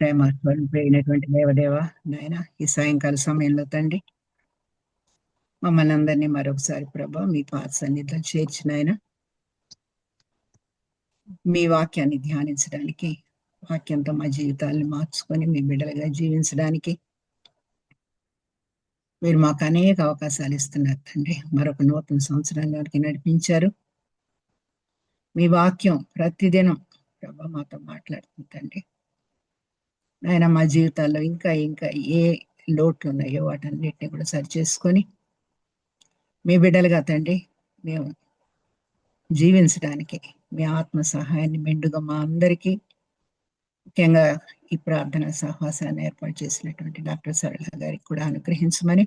ప్రేమ స్వరూపైనటువంటి దేవదేవ నాయన, ఈ సాయంకాల సమయంలో తండ్రి మమ్మల్ని అందరినీ మరొకసారి ప్రభా మీ పాద సన్నిధిలో చేర్చిన ఆయన మీ వాక్యాన్ని ధ్యానించడానికి, వాక్యంతో మా జీవితాలను మార్చుకొని మీ బిడ్డలుగా జీవించడానికి మీరు మాకు అనేక అవకాశాలు ఇస్తున్నారు తండ్రి. మరొక నూతన సంవత్సరంలోకి నడిపించారు. మీ వాక్యం ప్రతిదినం ప్రభా మాతో మాట్లాడుతుంది తండ్రి. ఆయన మా జీవితాల్లో ఇంకా ఇంకా ఏ లోట్లు ఉన్నాయో వాటన్నిటిని కూడా సరి చేసుకొని మీ బిడ్డలుగా తండ్రి మేము జీవించడానికి మీ ఆత్మ సహాయాన్ని మెండుగా మా అందరికీ, ముఖ్యంగా ఈ ప్రార్థన సహవాసాన్ని ఏర్పాటు చేసినటువంటి డాక్టర్ సరళ గారికి కూడా అనుగ్రహించమని,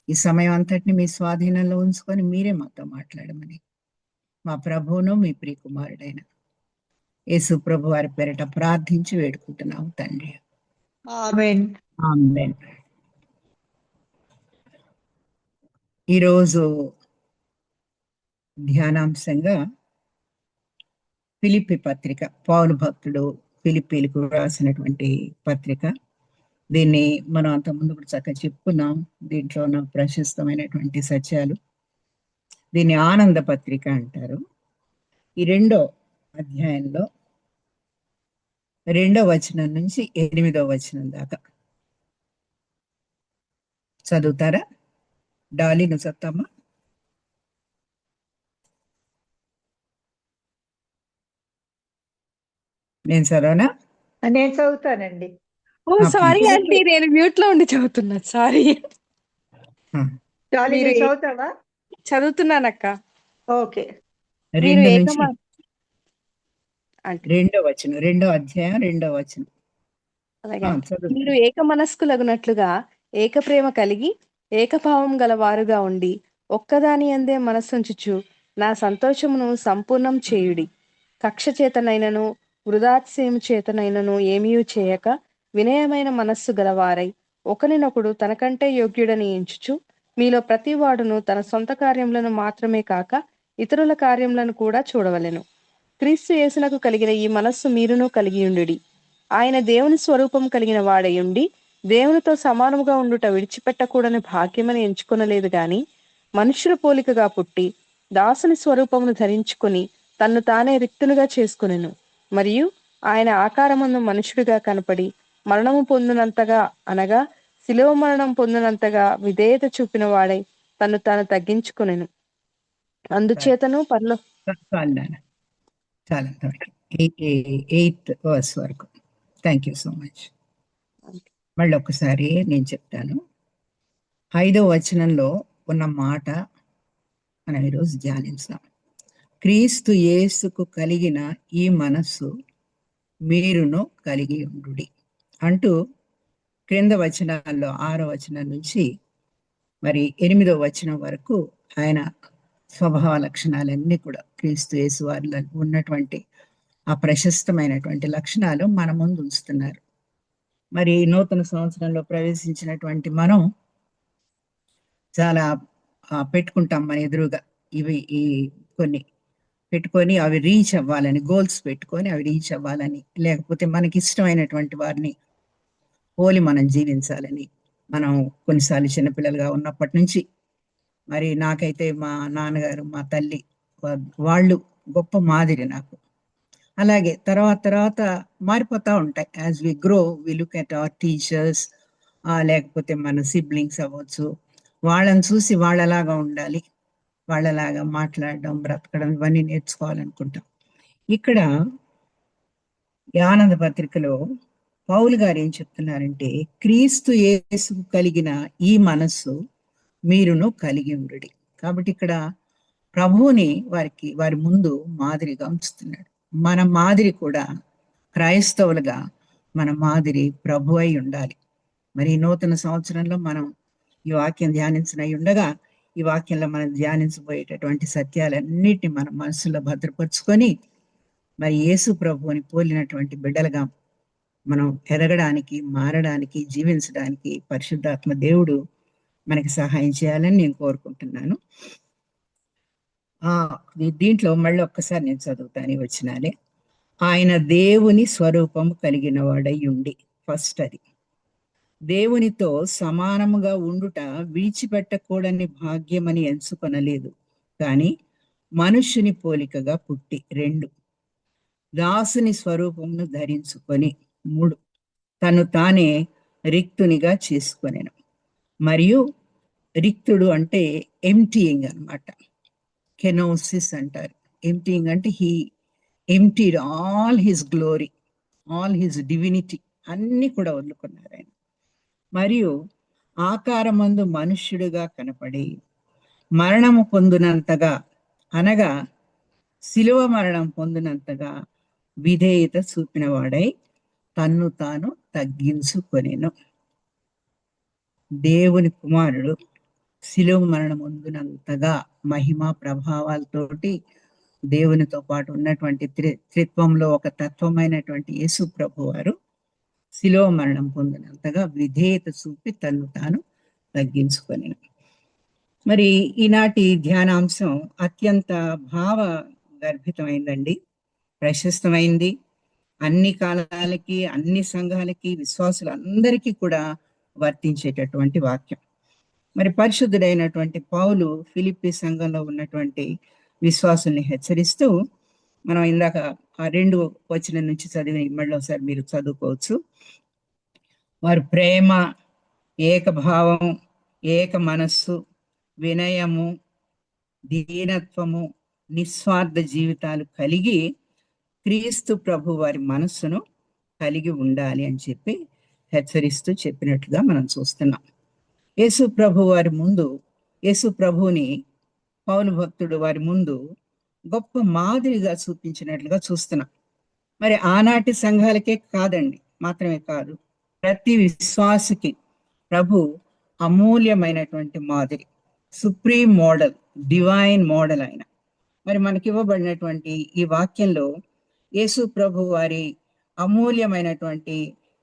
ఈ సమయం అంతటిని మీ స్వాధీనంలో ఉంచుకొని మీరే మాతో మాట్లాడమని మా ప్రభువును మీ ప్రియకుమారుడైన యేసు ప్రభు వారి పేరిట ప్రార్థించి వేడుకుంటున్నాం తండ్రి. ఆమేన్. ఆమేన్. ఈరోజు ధ్యానాంశంగా ఫిలిప్పి పత్రిక, పౌలు భక్తుడు ఫిలిప్పీలకు రాసినటువంటి పత్రిక. దీన్ని మనం అంత ముందు కూడా చక్కగా చెప్పుకున్నాం. దీంట్లో ఉన్న ప్రశస్తమైనటువంటి సత్యాలు. దీన్ని ఆనంద పత్రిక అంటారు. ఈ 2వ అధ్యాయంలో 2వ వచనం నుంచి 8వ వచనం దాకా చదువుతారా? డాలీ నువ్వు చదువుతామా? నేను చదవనా? నేను చదువుతానండి. ఓ సారీ ఆంటీ, నేను మ్యూట్ లో ఉండి చదువుతున్నా. సారీ. డాలీ మీరు నువ్వు చదువుతావా? చదువుతున్నానక్క. ఓకే. మీరు 2 నుంచి ఆంటీ 2వ వచనం, 2వ అధ్యాయం 2వ వచనం. అలాగే చదువు. మీరు ఏక మనస్కులగునట్లుగా ఏక ప్రేమ కలిగి ఏకభావం గల వారుగా ఉండి ఒక్కదాని అందే మనస్సుంచుచు నా సంతోషమును సంపూర్ణం చేయుడి. కక్ష చేతనైనను వృధాతిశయము చేతనైనను ఏమీయూ చేయక వినయమైన మనస్సు గలవారై ఒకరినొకడు తనకంటే యోగ్యుడని ఎంచుచు మీలో ప్రతివాడును తన సొంత కార్యములను మాత్రమే కాక ఇతరుల కార్యములను కూడా చూడవలెను. క్రీస్తు యేసునకు కలిగిన ఈ మనస్సు మీరును కలిగియుండుడి. ఆయన దేవుని స్వరూపం కలిగిన వాడయుండి దేవునితో సమానముగా ఉండుట విడిచిపెట్టకూడని భాగ్యమని ఎంచుకొనలేదు గాని మనుష్యుల పోలికగా పుట్టి దాసుని స్వరూపమును ధరించుకుని తన్ను తానే రిక్తునిగా చేసుకునెను. మరియు ఆయన ఆకారమందు మనుషుడిగా కనపడి మరణము పొందినంతగా, అనగా శిలువ మరణం పొందినంతగా విధేయత చూపిన వాడై తన్ను తాను తగ్గించుకునెను. అందుచేతను చాలా 8th verse వరకు. Thank you so much. మళ్ళీ ఒకసారి నేను చెప్తాను. 5వ వచనంలో ఉన్న మాట మనం ఈరోజు ధ్యానించాం. క్రీస్తు యేసుకు కలిగిన ఈ మనస్సు మీరును కలిగి ఉండుడి అంటూ క్రింద వచనాల్లో 6వ వచనం నుంచి మరి 8వ వచనం వరకు ఆయన స్వభావ లక్షణాలన్నీ కూడా క్రీస్తు యేసు వారిలో ఉన్నటువంటి ఆ ప్రశస్తమైనటువంటి లక్షణాలు మన ముందు ఉంచుతున్నారు. మరి నూతన సంవత్సరంలో ప్రవేశించినటువంటి మనం చాలా పెట్టుకుంటాం మన ఎదురుగా. ఈ కొన్ని పెట్టుకొని అవి రీచ్ అవ్వాలని, గోల్స్ పెట్టుకొని అవి రీచ్ అవ్వాలని, లేకపోతే మనకి ఇష్టమైనటువంటి వారిని పోలి మనం జీవించాలని. మనం కొన్నిసార్లు చిన్నపిల్లలుగా ఉన్నప్పటి నుంచి, మరి నాకైతే మా నాన్నగారు, మా తల్లి వాళ్ళు గొప్ప మాదిరి నాకు. అలాగే తర్వాత మారిపోతూ ఉంటాయి. As we grow we look at our teachers, లేకపోతే మన సిబ్లింగ్స్ అవ్వచ్చు. వాళ్ళని చూసి వాళ్ళలాగా ఉండాలి, వాళ్ళలాగా మాట్లాడడం, బ్రతకడం, ఇవన్నీ నేర్చుకోవాలనుకుంటాం. ఇక్కడ ఈ ఆనంద పత్రికలో పౌలు గారు ఏం చెప్తున్నారంటే, క్రీస్తు యేసుకు కలిగిన ఈ మనస్సు మీరును కలిగి ఉండుడి. కాబట్టి ఇక్కడ ప్రభువుని వారి ముందు మాదిరిగా ఉంచుతున్నాడు. మన మాదిరి కూడా క్రైస్తవులుగా మన మాదిరి ప్రభు అయి ఉండాలి. మరి ఈ నూతన సంవత్సరంలో మనం ఈ వాక్యం ధ్యానించనై ఉండగా, ఈ వాక్యంలో మనం ధ్యానించబోయేటటువంటి సత్యాలన్నిటిని మన మనసులో భద్రపరుచుకొని మరి యేసు ప్రభువుని పోలినటువంటి బిడ్డలుగా మనం ఎదగడానికి, మారడానికి, జీవించడానికి పరిశుద్ధాత్మ దేవుడు మనకి సహాయం చేయాలని నేను కోరుకుంటున్నాను. దీంట్లో మళ్ళీ ఒక్కసారి నేను చదువుతాను ఈ వచనాలే. ఆయన దేవుని స్వరూపము కలిగిన వాడై ఉండి. ఫస్ట్ అది. దేవునితో సమానముగా ఉండుట విడిచిపెట్టకూడని భాగ్యమని ఎంచుకొనలేదు, కానీ మనుష్యుని పోలికగా పుట్టి. 2, దాసుని స్వరూపమును ధరించుకొని. 3, తను తానే రిక్తునిగా చేసుకొనెను. మరియు రిక్తుడు అంటే ఎంప్టీయింగ్ అన్నమాట. కెనోసిస్ అంటారు. ఎంప్టీయింగ్ అంటే he emptied all his glory, all his divinity, అన్ని కూడా వదులుకున్నారు ఆయన. మరియు ఆకారమందు మనుష్యుడిగా కనపడి మరణము పొందినంతగా, అనగా శిలువ మరణం పొందినంతగా విధేయత చూపిన వాడై తన్ను తాను తగ్గించుకొనెను. దేవుని కుమారుడు శిలువ మరణం పొందినంతగా మహిమ ప్రభావాలతోటి దేవునితో పాటు ఉన్నటువంటి త్రిత్వంలో ఒక తత్వమైనటువంటి యేసు ప్రభు వారు శిలువ మరణం పొందినంతగా విధేయత చూపి తన్ను తాను తగ్గించుకొని. మరి ఈనాటి ధ్యానాంశం అత్యంత భావ గర్భితమైందండి, ప్రశస్తమైంది. అన్ని కాలాలకి, అన్ని సంఘాలకి, విశ్వాసులందరికీ కూడా వర్తించేటటువంటి వాక్యం. మరి పరిశుద్ధుడైనటువంటి పౌలు ఫిలిప్పీ సంఘంలో ఉన్నటువంటి విశ్వాసుల్ని హెచ్చరిస్తూ, మనం ఇందాక ఆ 2 వచనం నుంచి చదివిన మళ్ళీ ఒకసారి మీరు చదువుకోవచ్చు. వారు ప్రేమ, ఏకభావం, ఏక మనస్సు, వినయము, దీనత్వము, నిస్వార్థ జీవితాలు కలిగి క్రీస్తు ప్రభు వారి మనస్సును కలిగి ఉండాలి అని చెప్పి హెచ్చరిస్తూ చెప్పినట్లుగా మనం చూస్తున్నాం. యేసు ప్రభు వారి ముందు, యేసు ప్రభుని పౌలు భక్తుడు వారి ముందు గొప్ప మాదిరిగా చూపించినట్లుగా చూస్తున్నాం. మరి ఆనాటి సంఘాలకే కాదండి, మాత్రమే కాదు, ప్రతి విశ్వాసికి ప్రభు అమూల్యమైనటువంటి మాదిరి, సుప్రీం మోడల్, డివైన్ మోడల్ ఆయన. మరి మనకి ఇవ్వబడినటువంటి ఈ వాక్యంలో యేసు ప్రభు వారి అమూల్యమైనటువంటి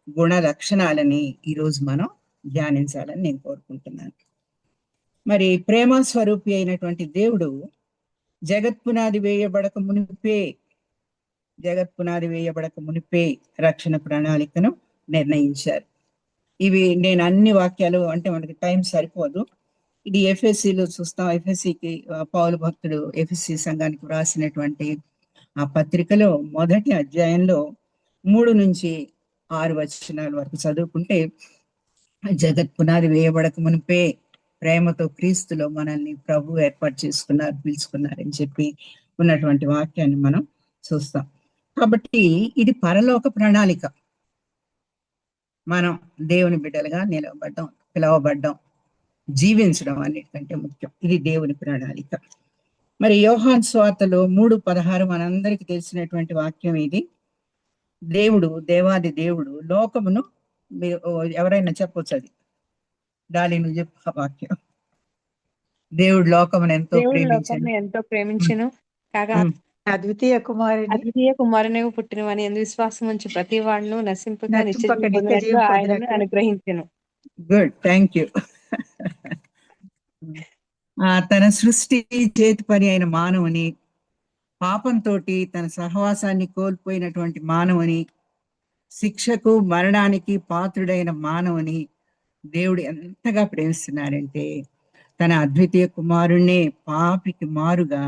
గుణ లక్షణాలని ఈరోజు మనం ధ్యానించాలని నేను కోరుకుంటున్నాను. మరి ప్రేమ స్వరూపి అయినటువంటి దేవుడు జగత్పునాది వేయబడక మునిపే రక్షణ ప్రణాళికను నిర్ణయించారు. ఇవి నేను అన్ని వాక్యాలు అంటే మనకి టైం సరిపోదు. ఇది ఎఫ్ఎస్సిలో చూస్తాం. ఎఫ్ఎస్సికి పౌలు భక్తుడు ఎఫ్ఎస్సి సంఘానికి వ్రాసినటువంటి ఆ పత్రికలో మొదటి అధ్యాయంలో 3 నుంచి 6 వచనాల వరకు చదువుకుంటే, జగత్ పునాది వేయబడక మునిపే ప్రేమతో క్రీస్తులో మనల్ని ప్రభు ఏర్పాటు చేసుకున్నారు, పిలుచుకున్నారని చెప్పి ఉన్నటువంటి వాక్యాన్ని మనం చూస్తాం. కాబట్టి ఇది పరలోక ప్రణాళిక. మనం దేవుని బిడ్డలుగా పిలవబడ్డం, జీవించడం అన్నిటికంటే ముఖ్యం. ఇది దేవుని ప్రణాళిక. మరి యోహాను సువార్తలో 3:16 మనందరికీ తెలిసినటువంటి వాక్యం ఇది. దేవాది దేవుడు లోకమును, ఎవరైనా చెప్పొచ్చు అది, డాలి నువ్వు చెప్పు ఆ వాక్యం. దేవుడు లోకమును ఎంతో ప్రేమించెను కాగా అద్వితీయ కుమారుని పుట్టినవని ఎందు విశ్వాసం ఉంచి ప్రతి వాడును నశింపక నశింపక నిత్య నిత్య జీవం ఆయనను పొందినట్లు అనుగ్రహించెను. Good, thank you. తన సృష్టి చేతి పని అయిన మానవుని, పాపంతో తన సహవాసాన్ని కోల్పోయినటువంటి మానవుని, శిక్షకు మరణానికి పాత్రుడైన మానవుని దేవుడు ఎంతగా ప్రేమిస్తున్నారంటే తన అద్వితీయ కుమారుణ్ణే పాపికి మారుగా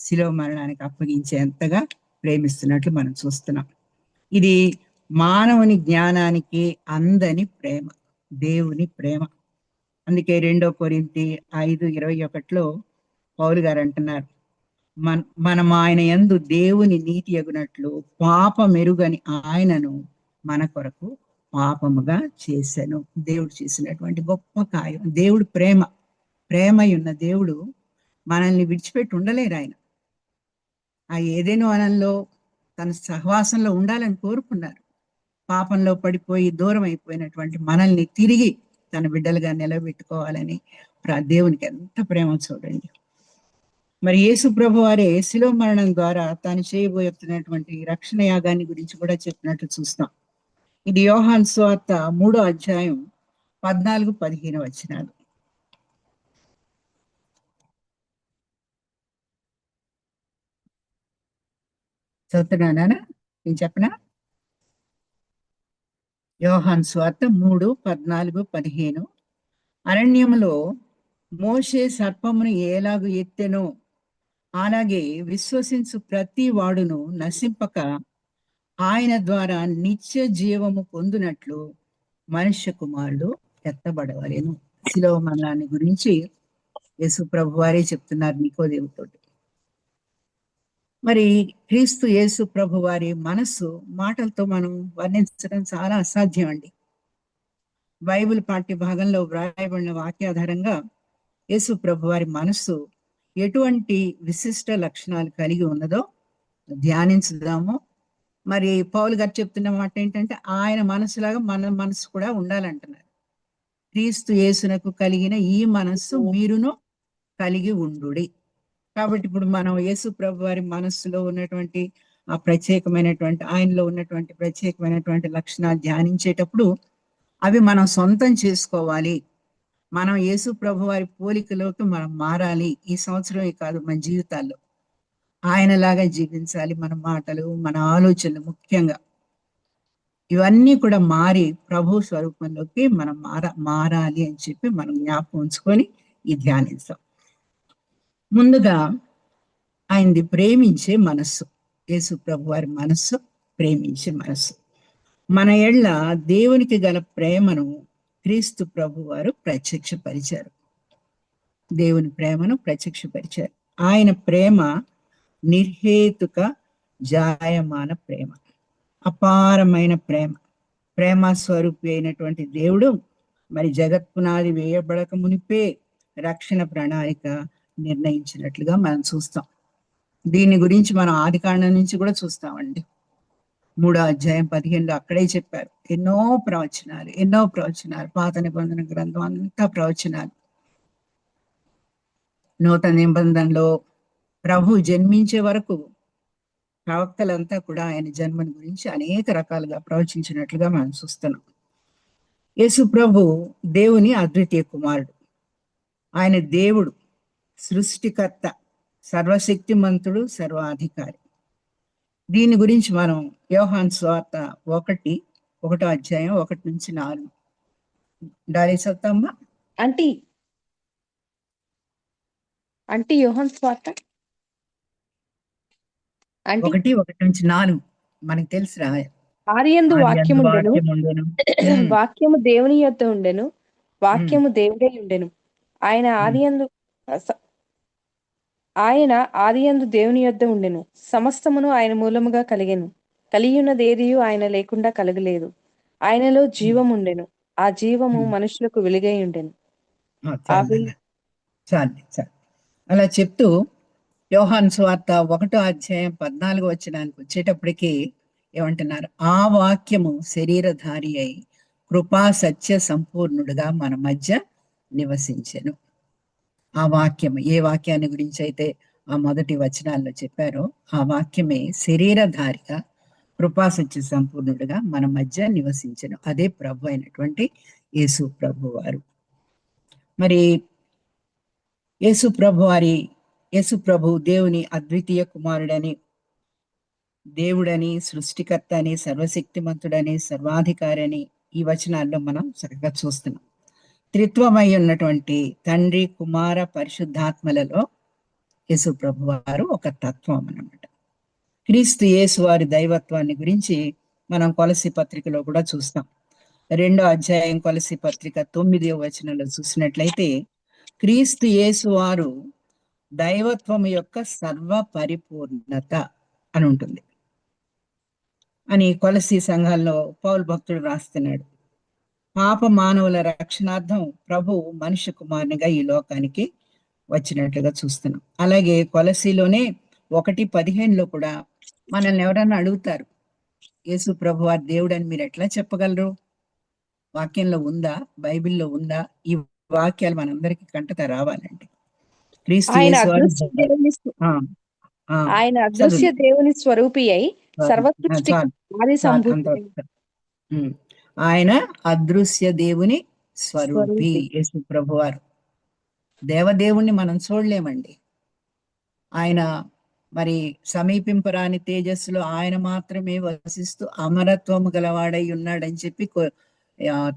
శిలువ మరణానికి అప్పగించేంతగా ప్రేమిస్తున్నట్లు మనం చూస్తున్నాం. ఇది మానవుని జ్ఞానానికి అందని ప్రేమ, దేవుని ప్రేమ. అందుకే 2 కొరింథీ 5:21 పౌలు గారు అంటున్నారు, మనం ఆయన యందు దేవుని నీతి యగునట్లు పాపమెరుగని ఆయనను మన కొరకు పాపముగా చేశాను. దేవుడు చేసినటువంటి గొప్ప కార్యం. దేవుడు ప్రేమయున్న దేవుడు మనల్ని విడిచిపెట్టి ఉండలేరు. ఆయన ఆ ఏదైనా వనంలో తన సహవాసంలో ఉండాలని కోరుకున్నారు. పాపంలో పడిపోయి దూరం అయిపోయినటువంటి మనల్ని తిరిగి తన బిడ్డలుగా నిలబెట్టుకోవాలని దేవునికి ఎంత ప్రేమ చూడండి. మరి యేసు ప్రభు వారే శిలువ మరణం ద్వారా తాను చేయబోతున్నటువంటి రక్షణ యాగాన్ని గురించి కూడా చెప్పినట్లు చూస్తాం. ఇది యోహాను సువార్త 3వ అధ్యాయం 14-15 వచనాలు. చదువుతున్నానా? నేను చెప్పనా? యోహాను సువార్త 3:14-15. అరణ్యములో మోషే సర్పమును ఎలాగు ఎత్తెనో అలాగే విశ్వసించు ప్రతి వాడును నశింపక ఆయన ద్వారా నిత్య జీవము పొందునట్లు మనుష్య కుమారుడు ఎత్తబడవలెను. శిలువ మరణాన్ని గురించి యేసు ప్రభు వారే చెప్తున్నారు నికోదేముతోటి. మరి క్రీస్తు యేసు ప్రభు వారి మనస్సు మాటలతో మనం వర్ణించడం చాలా అసాధ్యం అండి. బైబిల్ పాఠ్య భాగంలో వ్రాయబడిన వాక్యాధారంగా యేసు ప్రభు వారి మనస్సు ఎటువంటి విశిష్ట లక్షణాలు కలిగి ఉన్నదో ధ్యానించుదాము. మరి పౌలు గారు చెప్తున్న మాట ఏంటంటే ఆయన మనసులాగా మన మనసు కూడా ఉండాలంటున్నారు. క్రీస్తు యేసునకు కలిగిన ఈ మనస్సు మీరును కలిగి ఉండుడి. కాబట్టి ఇప్పుడు మనం యేసు ప్రభు వారి మనస్సులో ఉన్నటువంటి ఆ ప్రత్యేకమైనటువంటి ఆయనలో ఉన్నటువంటి ప్రత్యేకమైనటువంటి లక్షణాలు ధ్యానించేటప్పుడు అవి మనం సొంతం చేసుకోవాలి. మనం యేసు ప్రభు వారి పోలికలోకి మనం మారాలి. ఈ సంవత్సరమే కాదు, మన జీవితాల్లో ఆయనలాగా జీవించాలి. మన మాటలు, మన ఆలోచనలు ముఖ్యంగా ఇవన్నీ కూడా మారి ప్రభు స్వరూపంలోకి మనం మారాలి అని చెప్పి మనం జ్ఞాపకం ఉంచుకొని ఈ ధ్యానిస్తాం. ముందుగా ఆయనది ప్రేమించే మనస్సు. యేసు ప్రభు వారి మనస్సు ప్రేమించే మనస్సు. మన ఎళ్ళ దేవునికి గల ప్రేమను క్రీస్తు ప్రభు వారు ప్రత్యక్షపరిచారు. దేవుని ప్రేమను ప్రత్యక్షపరిచారు. ఆయన ప్రేమ నిర్హేతుక జాయమాన ప్రేమ, అపారమైన ప్రేమ. ప్రేమ స్వరూపి అయినటువంటి దేవుడు మరి జగత్పునాది వేయబడక మునిపే రక్షణ ప్రణాళిక నిర్ణయించినట్లుగా మనం చూస్తాం. దీని గురించి మనం ఆదికాండం నుంచి కూడా చూస్తామండి. 3:15 అక్కడే చెప్పారు. ఎన్నో ప్రవచనాలు, పాత నిబంధన గ్రంథం అంతా ప్రవచనాలు. నూతన నిబంధనలో ప్రభు జన్మించే వరకు ప్రవక్తలంతా కూడా ఆయన జన్మని గురించి అనేక రకాలుగా ప్రవచించినట్లుగా మనం చూస్తున్నాం. యేసు ప్రభు దేవుని అద్వితీయ కుమారుడు. ఆయన దేవుడు, సృష్టికర్త, సర్వశక్తిమంతుడు, సర్వాధికారి. దీని గురించి మనం యోహాను సువార్త 1:1-4 డాలి సత్తమ్మ. అంటే యోహాను సువార్త 1:1-4 మనకి తెలుసురా. ఆదియందు వాక్యముండెను, వాక్యము దేవుని యొద్ద ఉండెను, వాక్యము దేవుడై ఉండెను. ఆయన ఆదియందు దేవుని యొద్ద ఉండెను. సమస్తమును ఆయన మూలముగా కలిగియున్నది ఏదియు ఆయన లేకుండా కలగలేదు. ఆయనలో జీవముండెను, ఆ జీవము మనుషులకు వెలుగై ఉండెను. చాలు అలా చెప్తూ యోహాను సువార్త 1:14 వచ్చేటప్పటికి ఏమంటున్నారు? ఆ వాక్యము శరీరధారి అయి కృపా సత్య సంపూర్ణుడుగా మన మధ్య నివసించెను. ఆ వాక్యం, ఏ వాక్యాన్ని గురించి అయితే ఆ మొదటి వచనాల్లో చెప్పారో ఆ వాక్యమే శరీరధారిగా కృపా సత్య సంపూర్ణుడుగా మన మధ్య నివసించెను. అదే ప్రభు అయినటువంటి యేసు ప్రభు వారు. మరి యేసు ప్రభు దేవుని అద్వితీయ కుమారుడని, దేవుడని, సృష్టికర్త అని, సర్వశక్తిమంతుడని, సర్వాధికారి అని ఈ వచనాల్లో మనం చక్కగా చూస్తున్నాం. త్రిత్వమై ఉన్నటువంటి తండ్రి, కుమార, పరిశుద్ధాత్మలలో యేసు ప్రభు వారు ఒక తత్వం అన్నమాట. క్రీస్తు యేసు వారి దైవత్వాన్ని గురించి మనం కొలసి పత్రికలో కూడా చూస్తాం. 2వ అధ్యాయం కొలసి పత్రిక 9వ వచనంలో చూసినట్లయితే క్రీస్తు యేసు వారు దైవత్వం యొక్క సర్వ పరిపూర్ణత అని ఉంటుంది అని కొలసి సంఘాల్లో పౌలు భక్తుడు రాస్తున్నాడు. పాప మానవుల రక్షణార్థం ప్రభు మనుష్య కుమారునిగా ఈ లోకానికి వచ్చినట్లుగా చూస్తున్నాం. అలాగే కొలసిలోనే 1:15 కూడా మనల్ని ఎవరన్నా అడుగుతారు, యేసు ప్రభు వారి దేవుడు అని మీరు ఎట్లా చెప్పగలరు? వాక్యంలో ఉందా? బైబిల్లో ఉందా? ఈ వాక్యాలు మనందరికీ కంటత రావాలండి. క్రీస్తు ఆయన అదృశ్య దేవుని స్వరూపి అయి సర్వసృష్టి ఆది సంభూతుడు. ఆయన అదృశ్య దేవుని స్వరూపి యేసు ప్రభువారు. దేవదేవుణ్ణి మనం చూడలేమండి. ఆయన మరి సమీపింపరాని తేజస్సులో ఆయన మాత్రమే వసిస్తూ అమరత్వము గలవాడై ఉన్నాడని చెప్పి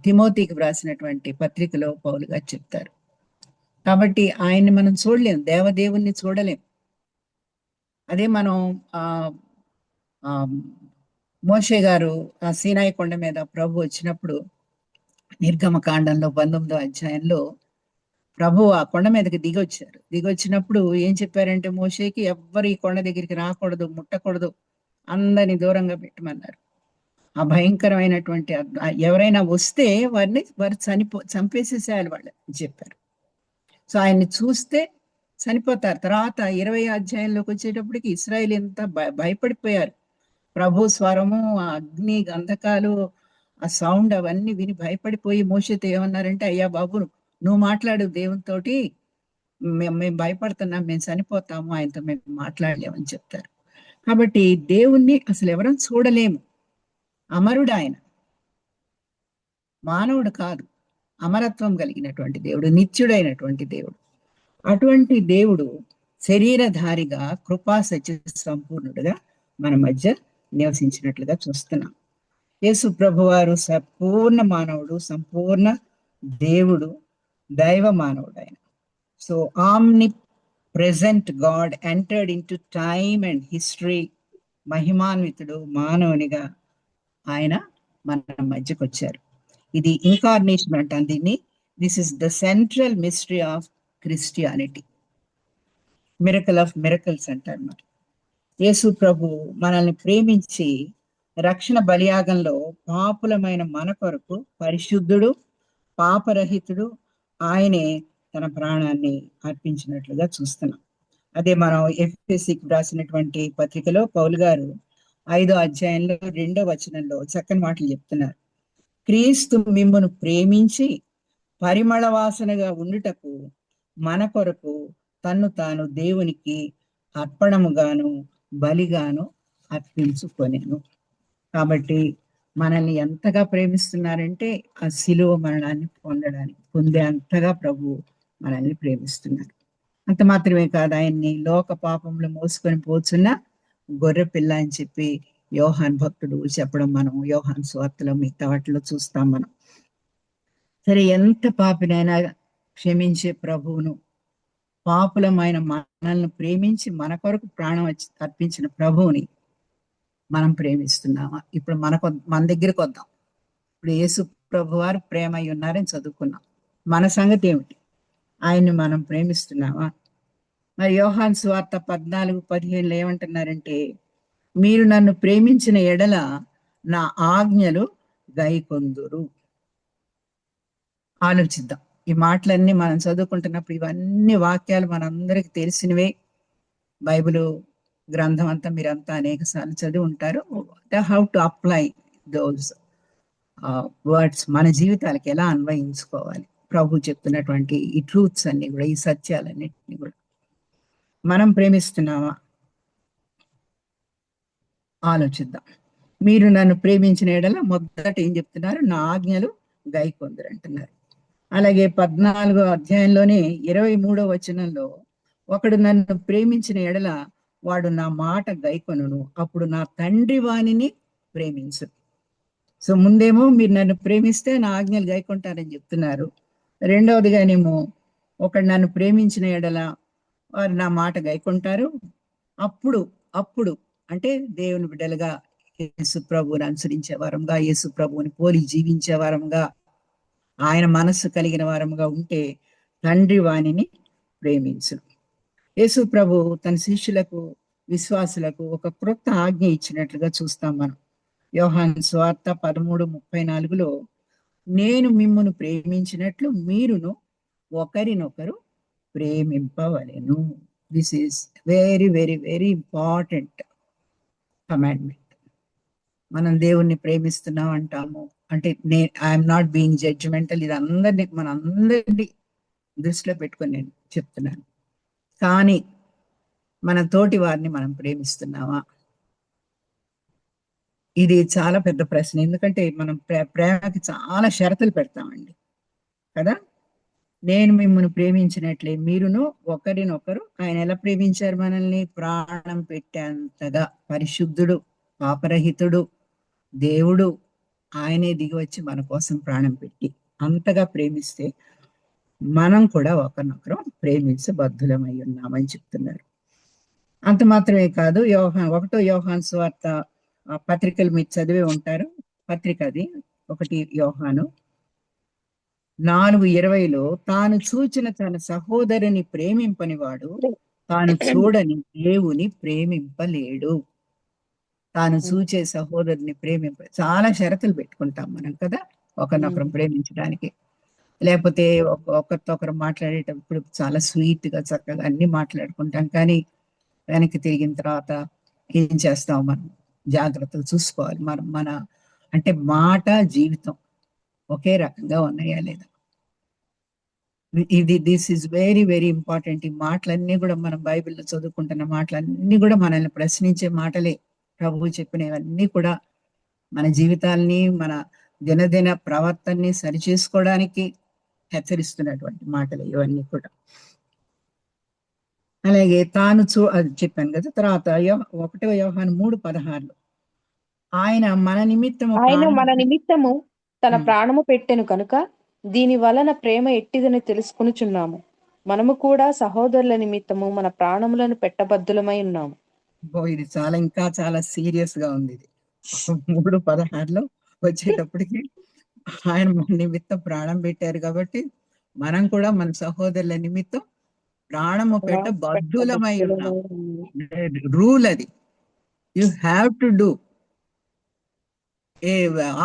తిమోతికి వ్రాసినటువంటి పత్రికలో పౌలు గారు చెప్తారు. కాబట్టి ఆయన్ని మనం చూడలేం, దేవదేవుణ్ణి చూడలేం. అదే మనం మోషే గారు ఆ సీనాయి కొండ మీద ప్రభు వచ్చినప్పుడు నిర్గమకాండంలో 19వ అధ్యాయంలో ప్రభు ఆ కొండ మీదకి దిగొచ్చినప్పుడు ఏం చెప్పారంటే మోషేకి, ఎవ్వరు ఈ కొండ దగ్గరికి రాకూడదు, ముట్టకూడదు, అందరిని దూరంగా పెట్టమన్నారు. ఆ భయంకరమైనటువంటి ఎవరైనా వస్తే వారు చంపేసేసేయాలి వాళ్ళు చెప్పారు. సో ఆయన్ని చూస్తే చనిపోతారు. తర్వాత 20వ అధ్యాయంలోకి వచ్చేటప్పటికి ఇశ్రాయేలు ఎంత భయపడిపోయారు. ప్రభు స్వరము, ఆ అగ్ని గంధకాలు, ఆ సౌండ్ అవన్నీ విని భయపడిపోయి మోషేతో ఏమన్నారంటే, అయ్యా బాబు నువ్వు మాట్లాడు దేవునితోటి, మేము భయపడుతున్నాం, మేము చనిపోతాము, ఆయనతో మేము మాట్లాడలేమని చెప్తారు. కాబట్టి దేవుణ్ణి అసలు ఎవరం చూడలేము. అమరుడు ఆయన, మానవుడు కాదు, అమరత్వం కలిగినటువంటి దేవుడు, నిత్యుడైనటువంటి దేవుడు. అటువంటి దేవుడు శరీరధారిగా కృపా సత్య సంపూర్ణుడుగా మన మధ్య నివసించినట్లుగా చూస్తున్నాం. యేసు ప్రభువారు సంపూర్ణ మానవుడు, సంపూర్ణ దేవుడు, దైవ మానవుడు ఆయన. So omni present God entered into time and history. మహిమాన్వితుడు మానవునిగా ఆయన మన మధ్యకు వచ్చారు. ఇది ఇన్కార్నేషన్ అంటాం దీన్ని. This is the central mystery of Christianity, miracle of miracles అంటారు. మరి యేసు ప్రభు మనల్ని ప్రేమించి రక్షణ బలియాగంలో పాపులమైన మన కొరకు పరిశుద్ధుడు, పాపరహితుడు ఆయనే తన ప్రాణాన్ని అర్పించినట్లుగా చూస్తున్నాం. అదే మనం ఎఫెసీకి రాసినటువంటి పత్రికలో పౌలు గారు 5వ అధ్యాయంలో 2వ వచనంలో చక్కని మాటలు చెప్తున్నారు. క్రీస్తు మిమ్మును ప్రేమించి పరిమళ వాసనగా ఉండుటకు మన కొరకు తన్ను తాను దేవునికి అర్పణముగాను బలిగాను అర్పించుకొనెను. కాబట్టి మనల్ని ఎంతగా ప్రేమిస్తున్నారంటే ఆ శిలువ మరణాన్ని పొందే అంతగా ప్రభు మనల్ని ప్రేమిస్తున్నారు. అంత మాత్రమే కాదు, ఆయన్ని లోక పాపంలో మోసుకొని పోచున్న గొర్రె పిల్ల అని చెప్పి యోహాన్ భక్తుడు చెప్పడం మనం యోహాన్ సువార్తలో మిగతా వాటిలో చూస్తాం మనం. సరే, ఎంత పాపినైనా క్షమించే ప్రభువును, పాపులమైన మనల్ని ప్రేమించి మన కొరకు ప్రాణం అర్పించిన ప్రభువుని మనం ప్రేమిస్తున్నామా? ఇప్పుడు మన దగ్గరికి వద్దాం. ఇప్పుడు యేసు ప్రభు వారు ప్రేమ అయి ఉన్నారని చదువుకున్నాం. మన సంగతి ఏమిటి? ఆయన్ని మనం ప్రేమిస్తున్నామా? మరి యోహాను సువార్త 14:15 ఏమంటున్నారంటే, మీరు నన్ను ప్రేమించిన ఎడల నా ఆజ్ఞలు గైకొందురు. ఆలోచిద్దాం. ఈ మాటలన్నీ మనం చదువుకుంటున్నప్పుడు ఇవన్నీ వాక్యాలు మనందరికి తెలిసినవే. బైబిల్ గ్రంథం అంతా మీరంతా అనేక సార్లు చదివి ఉంటారు. How to apply those words మన జీవితాలకు ఎలా అన్వయించుకోవాలి, ప్రభు చెప్తున్నటువంటి ఈ ట్రూత్స్ అన్ని కూడా, ఈ సత్యాలన్నింటినీ కూడా మనం ప్రేమిస్తున్నామా? ఆలోచిద్దాం. మీరు నన్ను ప్రేమించిన ఎడల మొదట ఏం చెప్తున్నారు? నా ఆజ్ఞలు గైకొందురు అంటున్నారు. అలాగే 14వ అధ్యాయంలోనే 23వ వచనంలో, ఒకడు నన్ను ప్రేమించిన ఎడల వాడు నా మాట గైకొనును, అప్పుడు నా తండ్రి వానిని ప్రేమించు. సో ముందేమో మీరు నన్ను ప్రేమిస్తే నా ఆజ్ఞలు గైకొంటారని చెప్తున్నారు. రెండవదిగానేమో ఒకడు నన్ను ప్రేమించిన ఎడల వారు నా మాట గైకొంటారు, అప్పుడు అంటే దేవుని బిడ్డలుగా యేసు ప్రభువుని అనుసరించే వారంగా, యేసు ప్రభువుని పోలి జీవించే వారంగా, ఆయన మనస్సు కలిగిన వారంగా ఉంటే తండ్రి వానిని ప్రేమించు. యేసు ప్రభు తన శిష్యులకు, విశ్వాసులకు ఒక క్రొత్త ఆజ్ఞ ఇచ్చినట్లుగా చూస్తాం మనం. యోహాను సువార్త 13:34లో, నేను మిమ్మును ప్రేమించినట్లు మీరును ఒకరినొకరు ప్రేమింపవలెను. This is very very very important commandment. మనం దేవుణ్ణి ప్రేమిస్తున్నాం అంటాము అంటే, ఐఎమ్ నాట్ బీయింగ్ జడ్జిమెంటల్, ఇది మనందరినీ దృష్టిలో పెట్టుకొని నేను చెప్తున్నాను. కానీ మన తోటి వారిని మనం ప్రేమిస్తున్నామా? ఇది చాలా పెద్ద ప్రశ్న. ఎందుకంటే మనం ప్రేమకి చాలా షరతులు పెడతామండి కదా. నేను మిమ్మల్ని ప్రేమించినట్లే మీరును ఒకరినొకరు, ఆయన ఎలా ప్రేమించారు మనల్ని? ప్రాణం పెట్టేంతగా పరిశుద్ధుడు, పాపరహితుడు దేవుడు, ఆయనే దిగి వచ్చి మన కోసం ప్రాణం పెట్టి అంతగా ప్రేమిస్తే మనం కూడా ఒకరినొకరు ప్రేమించబద్ధులమై ఉన్నామని చెప్తున్నారు. అంత మాత్రమే కాదు, ఒకటో యోహాను సువార్త పత్రికలు మీరు చదివే ఉంటారు. పత్రిక అది 1 యోహాను 4:20లో, తాను చూచిన తన సహోదరుని ప్రేమింపని వాడు తాను చూడని దేవుని ప్రేమింపలేడు. తాను చూచే సహోదరుని చాలా షరతులు పెట్టుకుంటాం మనం కదా ఒకరినొకరం ప్రేమించడానికి. లేకపోతే ఒకరితో ఒకరు మాట్లాడేటప్పుడు చాలా స్వీట్ గా చక్కగా అన్ని మాట్లాడుకుంటాం, కానీ వెనక్కి తిరిగిన తర్వాత ఏం చేస్తాం? మనం జాగ్రత్తలు చూసుకోవాలి. మన అంటే మాట జీవితం ఒకే రకంగా ఉన్నాయా లేదా? This is very very important. ఈ మాటలన్నీ కూడా మనం బైబిల్లో చదువుకుంటున్న మాటలన్నీ కూడా మనల్ని ప్రశ్నించే మాటలే. ప్రభువు చెప్పినవన్నీ కూడా మన జీవితాల్ని, మన దినదిన ప్రవర్తనని సరిచేసుకోవడానికి హెచ్చరిస్తున్నటువంటి మాటలు ఇవన్నీ కూడా. అలాగే తాను అది చెప్పాను కదా. తర్వాత 1 యోహాను 3:16 ఆయన మన నిమిత్తము తన ప్రాణము పెట్టెను కనుక దీని వలన ప్రేమ ఎట్టిదని తెలుసుకొనుచున్నాము. మనము కూడా సహోదరుల నిమిత్తము మన ప్రాణములను పెట్టబద్దులమై ఉన్నాము. ఇది ఇంకా చాలా సీరియస్ గా ఉంది. ఇది 3:16లో వచ్చేటప్పటికి ఆయన మన నిమిత్తం ప్రాణం పెట్టారు కాబట్టి మనం కూడా మన సహోదరుల నిమిత్తం ప్రాణము పెట్టబద్ధులమై ఉన్నాం. రూల్ అది. You have to do.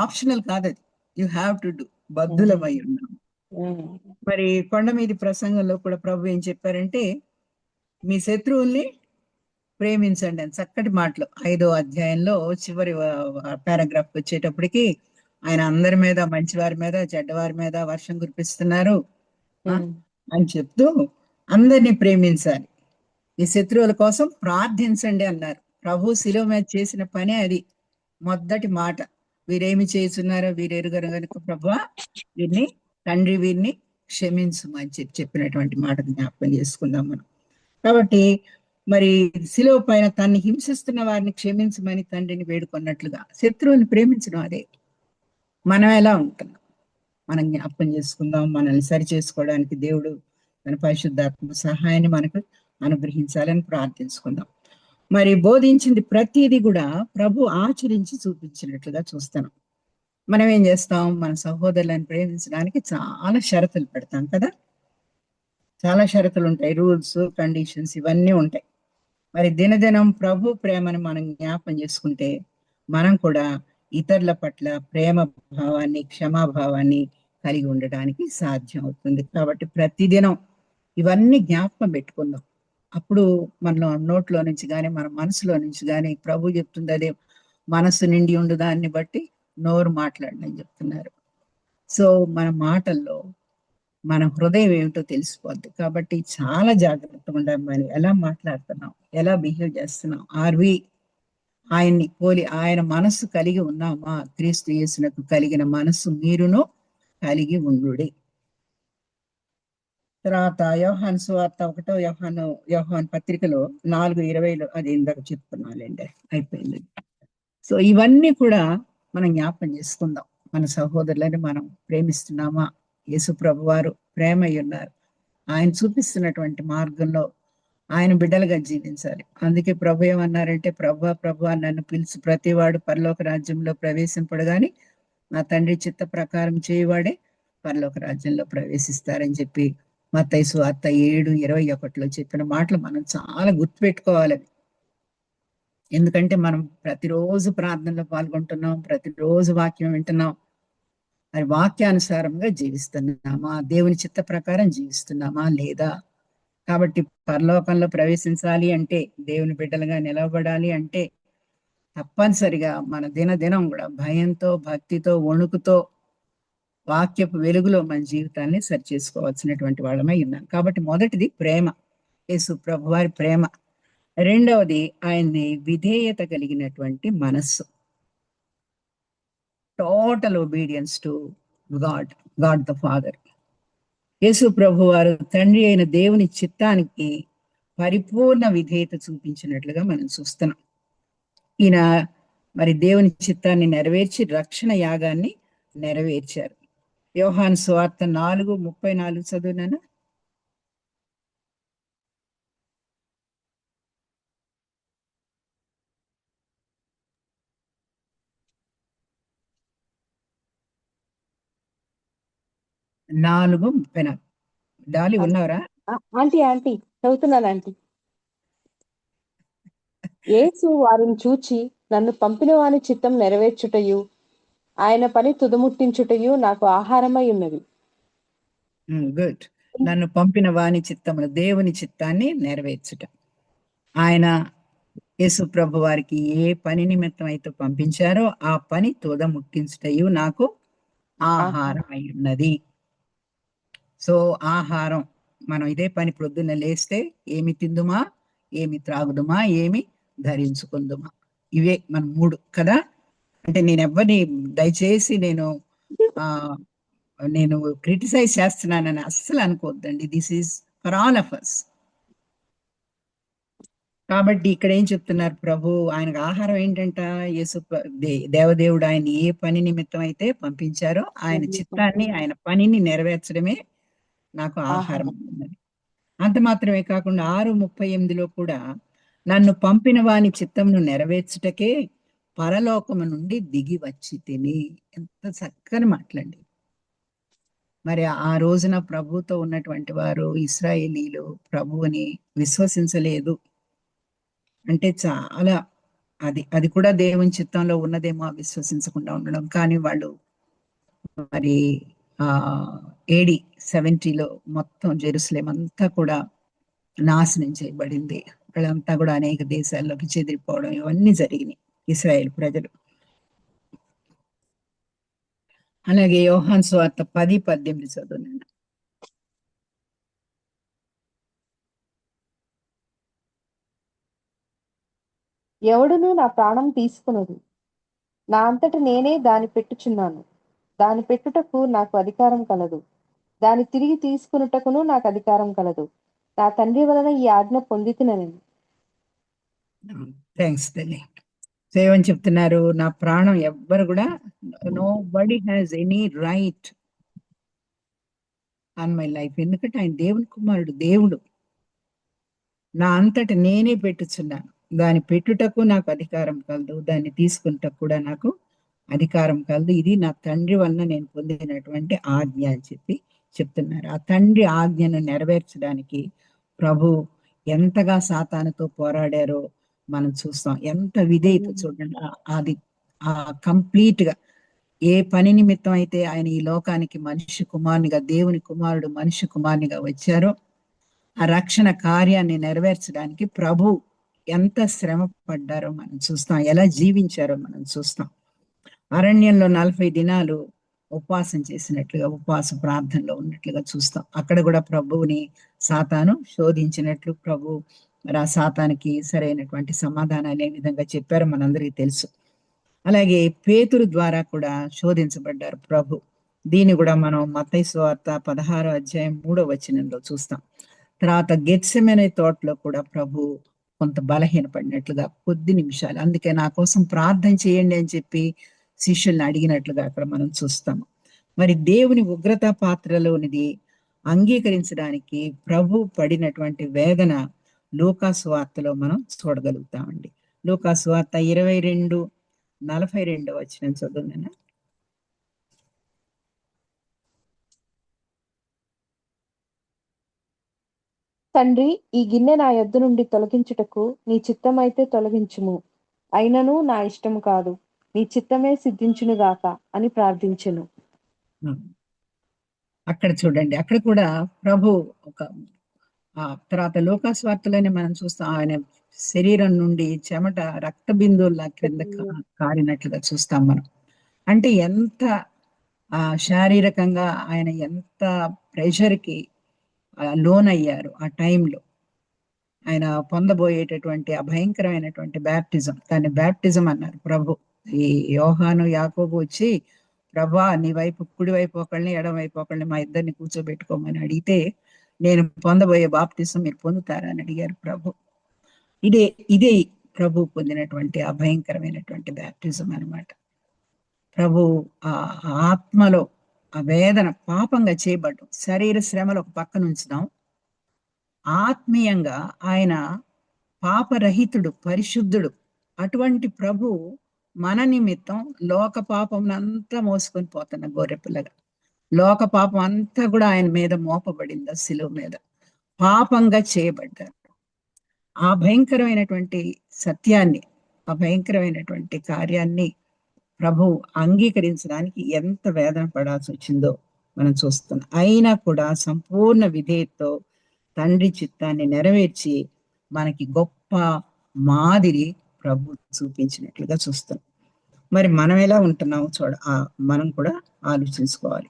Optional కాదది. You have to do. బద్ధులమై ఉన్నాం. మరి కొండ మీది ప్రసంగంలో కూడా ప్రభు ఏం చెప్పారంటే, మీ శత్రువుల్ని ప్రేమించండి అని చక్కటి మాటలు 5వ అధ్యాయంలో చివరి పారాగ్రాఫ్ వచ్చేటప్పటికి ఆయన అందరి మీద, మంచివారి మీద, చెడ్డవారి మీద వర్షం కురిపిస్తున్నారు అని చెప్తూ అందరినీ ప్రేమించాలి, ఈ శత్రువుల కోసం ప్రార్థించండి అన్నారు. ప్రభు శిలువ మీద చేసిన పనే అది. మొదటి మాట, వీరేమి చేస్తున్నారో వీరెరుగరు కనుక ప్రభువా వీరిని తండ్రి వీరిని క్షమించమని చెప్పినటువంటి మాట జ్ఞాపకం చేసుకుందాం మనం. కాబట్టి మరి శిలువ పైన తన్ని హింసిస్తున్న వారిని క్షమించమని తండ్రిని వేడుకున్నట్లుగా శత్రువుని ప్రేమించడం అదే. మనం ఎలా ఉంటున్నాం మనం జ్ఞాపకం చేసుకుందాం. మనల్ని సరి చేసుకోవడానికి దేవుడు తన పరిశుద్ధాత్మ సహాయాన్ని మనకు అనుగ్రహించాలని ప్రార్థించుకుందాం. మరి బోధించింది ప్రతిదీ కూడా ప్రభు ఆచరించి చూపించినట్లుగా చూస్తాం. మనం ఏం చేస్తాం? మన సహోదరులను ప్రేమించడానికి చాలా షరతులు పెడతాం కదా. చాలా షరతులు ఉంటాయి, రూల్స్, కండిషన్స్ ఇవన్నీ ఉంటాయి. మరి దినదినం ప్రభు ప్రేమను మనం జ్ఞాపం చేసుకుంటే మనం కూడా ఇతరుల పట్ల ప్రేమ భావాన్ని, క్షమాభావాన్ని కలిగి ఉండడానికి సాధ్యం అవుతుంది. కాబట్టి ప్రతిదినం ఇవన్నీ జ్ఞాపకం పెట్టుకుందాం. అప్పుడు మన నోట్లో నుంచి కానీ మన మనసులో నుంచి కానీ ప్రభు చెప్తుంది అదే, మనసు నిండి ఉండు దాన్ని బట్టి నోరు మాట్లాడని చెప్తున్నారు. సో మన మాటల్లో మన హృదయం ఏమిటో తెలిసిపోద్ది. కాబట్టి చాలా జాగ్రత్తగా ఉండాలి. మరి ఎలా మాట్లాడుతున్నాం, ఎలా బిహేవ్ చేస్తున్నాం, ఆర్వి ఆయన్ని పోలి ఆయన మనస్సు కలిగి ఉన్నామా? క్రీస్తు యేసునకు కలిగిన మనస్సు మీరును కలిగి ఉండుడి. తర్వాత యోహాను సువార్త 1వ యోహాను పత్రికలో 4:20లో అది ఇందాక చెప్తున్నానండి, అయిపోయింది. సో ఇవన్నీ కూడా మనం జ్ఞాపకం చేసుకుందాం. మన సహోదరులని మనం ప్రేమిస్తున్నామా? యేసు ప్రభు వారు ప్రేమ అయి ఉన్నారు. ఆయన చూపిస్తున్నటువంటి మార్గంలో ఆయన బిడ్డలుగా జీవించాలి. అందుకే ప్రభు ఏమన్నారంటే, ప్రభు నన్ను పిలిచి ప్రతివాడు పరలోక రాజ్యంలో ప్రవేశింపడు గాని నా తండ్రి చిత్త ప్రకారం చేయవాడే పరలోక రాజ్యంలో ప్రవేశిస్తారని చెప్పి మత్తయి సువార్త 7:21లో చెప్పిన మాటలు మనం చాలా గుర్తుపెట్టుకోవాలి. ఎందుకంటే మనం ప్రతిరోజు ప్రార్థనలో పాల్గొంటున్నాం, ప్రతిరోజు వాక్యం వింటున్నాం. అది వాక్యానుసారంగా జీవిస్తున్నామా? దేవుని చిత్త ప్రకారం జీవిస్తున్నామా లేదా? కాబట్టి పరలోకంలో ప్రవేశించాలి అంటే, దేవుని బిడ్డలుగా నిలవబడాలి అంటే తప్పనిసరిగా మన దినదినం కూడా భయంతో, భక్తితో, వణుకుతో వాక్యపు వెలుగులో మన జీవితాన్ని సరి చేసుకోవాల్సినటువంటి వాళ్ళమై ఉన్నాం. కాబట్టి మొదటిది ప్రేమ, యేసు ప్రభు వారి ప్రేమ. రెండవది ఆయన్ని విధేయత కలిగినటువంటి మనస్సు, total obedience to God the father. Yesu ప్రభు వారు తండ్రి అయిన దేవుని చిత్తానికి పరిపూర్ణ విధేయత చూపించినట్లుగా మనం చూస్తున్నాం. ఈయన మరి దేవుని చిత్తాన్ని నెరవేర్చి రక్షణ యాగాన్ని నెరవేర్చారు. యోహాను సువార్త 4:34 చదువునాను. నాలుగు ముప్పై నాలుగు. డాలి ఉన్నారా? ఆంటీ ఆంటీ చదువుతున్నాను ఆంటీ. యేసు వారిని చూచి, నన్ను పంపిన వాని చిత్తం నెరవేర్చుటయు ఆయన పని తుదముట్టించుటయు నాకు ఆహారమై ఉన్నది. గుడ్. నన్ను పంపిన వాని చిత్తమును, దేవుని చిత్తాన్ని నెరవేర్చుట. ఆయన యేసు ప్రభు వారికి ఏ పని నిమిత్తం అయితే పంపించారో ఆ పని తుదముట్టించుటయు నాకు ఆహారం అయి ఉన్నది. సో ఆహారం, మనం ఇదే పని ప్రొద్దున లేస్తే ఏమి తిందుమా, ఏమి త్రాగుదుమా, ఏమి ధరించుకుందుమా, ఇవే మన 3 కదా. అంటే నేను ఎవరిని దయచేసి నేను క్రిటిసైజ్ చేస్తున్నానని అస్సలు అనుకోవద్దండి. This is for all of us. కాబట్టి ఇక్కడ ఏం చెప్తున్నారు ప్రభు, ఆయనకు ఆహారం ఏంటంట? దేవదేవుడు ఆయన ఏ పని నిమిత్తం అయితే పంపించారో ఆయన చిత్తాన్ని, ఆయన పనిని నెరవేర్చడమే నాకు ఆహారం ఉన్నది. అంత మాత్రమే కాకుండా 6:38లో కూడా నన్ను పంపిన వాని చిత్తమును నెరవేర్చుటకే పరలోకము నుండి దిగి వచ్చి తిని. ఎంత చక్కని మాటలండి. మరి ఆ రోజున ప్రభుతో ఉన్నటువంటి వారు ఇశ్రాయేలీలు ప్రభువుని విశ్వసించలేదు అంటే చాలా అది కూడా దేవుని చిత్తంలో ఉన్నదేమో విశ్వసించకుండా ఉండడం. కానీ వాళ్ళు మరి AD 70లో మొత్తం జెరూసలేం అంతా కూడా నాశనం చేయబడింది. వాళ్ళంతా కూడా అనేక దేశాల్లోకి చెదిరిపోవడం ఇవన్నీ జరిగినాయి ఇశ్రాయేల్ ప్రజలు. అలాగే యోహాను సువార్త 10:18 చదువున్నాను. ఎవడును నా ప్రాణం తీసుకునదు, నా అంతట నేనే దాని పెట్టుచున్నాను. దాని పెట్టుటకు నాకు అధికారం కలదు, దాని తిరిగి తీసుకున్నటకును నాకు అధికారం కలదు. నా తండ్రి వలన ఈ ఆజ్ఞ పొందితినని. థ్యాంక్స్ తల్లి. ఏమని చెప్తున్నారు? నా ప్రాణం ఎవ్వరు కూడా, nobody has any right on my life. ఎందుకంటే ఆయన దేవుని కుమారుడు, దేవుడు. నా అంతట నేనే పెట్టుచున్నాను. దాన్ని పెట్టుటకు నాకు అధికారం కలదు, దాన్ని తీసుకుంటకు కూడా నాకు అధికారం కలదు. ఇది నా తండ్రి వలన నేను పొందినటువంటి ఆజ్ఞ అని చెప్తున్నారు. ఆ తండ్రి ఆజ్ఞను నెరవేర్చడానికి ప్రభు ఎంతగా సాతానుతో పోరాడారో మనం చూస్తాం. ఎంత విధేయత చూడండి. అది కంప్లీట్ గా ఏ పని నిమిత్తం అయితే ఆయన ఈ లోకానికి మనిషి కుమారునిగా, దేవుని కుమారుడు మనిషి కుమారునిగా వచ్చారో ఆ రక్షణ కార్యాన్ని నెరవేర్చడానికి ప్రభు ఎంత శ్రమ పడ్డారో మనం చూస్తాం, ఎలా జీవించారో మనం చూస్తాం. అరణ్యంలో 40 దినాలు ఉపవాసం చేసినట్లుగా, ఉపవాస ప్రార్థనలో ఉన్నట్లుగా చూస్తాం. అక్కడ కూడా ప్రభువుని సాతాను శోధించినట్లు ప్రభు మరి ఆ సాతానికి సరైనటువంటి సమాధానాలు ఏ విధంగా చెప్పారో మనందరికీ తెలుసు. అలాగే పేతురు ద్వారా కూడా శోధించబడ్డారు ప్రభు. దీన్ని కూడా మనం మత్తయి సువార్త 16:3 చూస్తాం. తర్వాత గెత్సెమనే తోటలో కూడా ప్రభు కొంత బలహీనపడినట్లుగా కొద్ది నిమిషాలు, అందుకే నా కోసం ప్రార్థన చేయండి అని చెప్పి శిష్యుల్ని అడిగినట్లుగా అక్కడ మనం చూస్తాము. మరి దేవుని ఉగ్రత పాత్రలోనిది అంగీకరించడానికి ప్రభు పడినటువంటి వేదన లూకా సువార్తలో మనం చూడగలుగుతామండి. లూకా సువార్త 22:42 చదువునా. తండ్రి, ఈ గిన్నె నా యొద్ద నుండి తొలగించుటకు నీ చిత్తమైతే తొలగించుము, అయినను నా ఇష్టము కాదు, నీ చిత్తమే సిద్ధించునుగాక అని ప్రార్థించెను. అక్కడ చూడండి, అక్కడ కూడా ప్రభు ఒక తర్వాత లూకా సువార్తలోనే మనం చూస్తాం, ఆయన శరీరం నుండి చెమట రక్త బిందువుల క్రింద కారినట్లుగా చూస్తాం మనం. అంటే ఎంత శారీరకంగా ఆయన ఎంత ప్రెషర్కి లోనయ్యారు ఆ టైంలో. ఆయన పొందబోయేటటువంటి ఆ భయంకరమైనటువంటి బ్యాప్టిజం, దాన్ని బ్యాప్టిజం అన్నారు ప్రభు. ఈ యోహాను యాకోబు వచ్చి ప్రభా నీ వైపు కుడి వైపు ఒకళ్ళని ఎడం వైపు ఒకళ్ళని మా ఇద్దరిని కూర్చోబెట్టుకోమని అడిగితే నేను పొందబోయే బాప్తిసం మీరు పొందుతారా అని అడిగారు ప్రభు. ఇదే ప్రభు పొందినటువంటి ఆ భయంకరమైనటువంటి బ్యాప్టిజం అనమాట. ప్రభు ఆ ఆత్మలో ఆ వేదన పాపంగా చేయబడ్డం, శరీర శ్రమలు ఒక పక్కన ఉంచుదాం, ఆత్మీయంగా ఆయన పాపరహితుడు, పరిశుద్ధుడు. అటువంటి ప్రభు మన నిమిత్తం లోక పాపం అంతా మోసుకొని పోతున్న గొర్రెపిల్లగా, లోక పాపం అంతా కూడా ఆయన మీద మోపబడింది ఆ శిలువ మీద, పాపంగా చేయబడ్డారు. ఆ భయంకరమైనటువంటి సత్యాన్ని, ఆ భయంకరమైనటువంటి కార్యాన్ని ప్రభు అంగీకరించడానికి ఎంత వేదన పడాల్సి వచ్చిందో మనం చూస్తున్నాం. అయినా కూడా సంపూర్ణ విధేయతతో తండ్రి చిత్తాన్ని నెరవేర్చి మనకి గొప్ప మాదిరి ప్రభు చూపించినట్లుగా చూస్తాం. మరి మనం ఎలా ఉంటున్నాము మనం కూడా ఆలోచించుకోవాలి.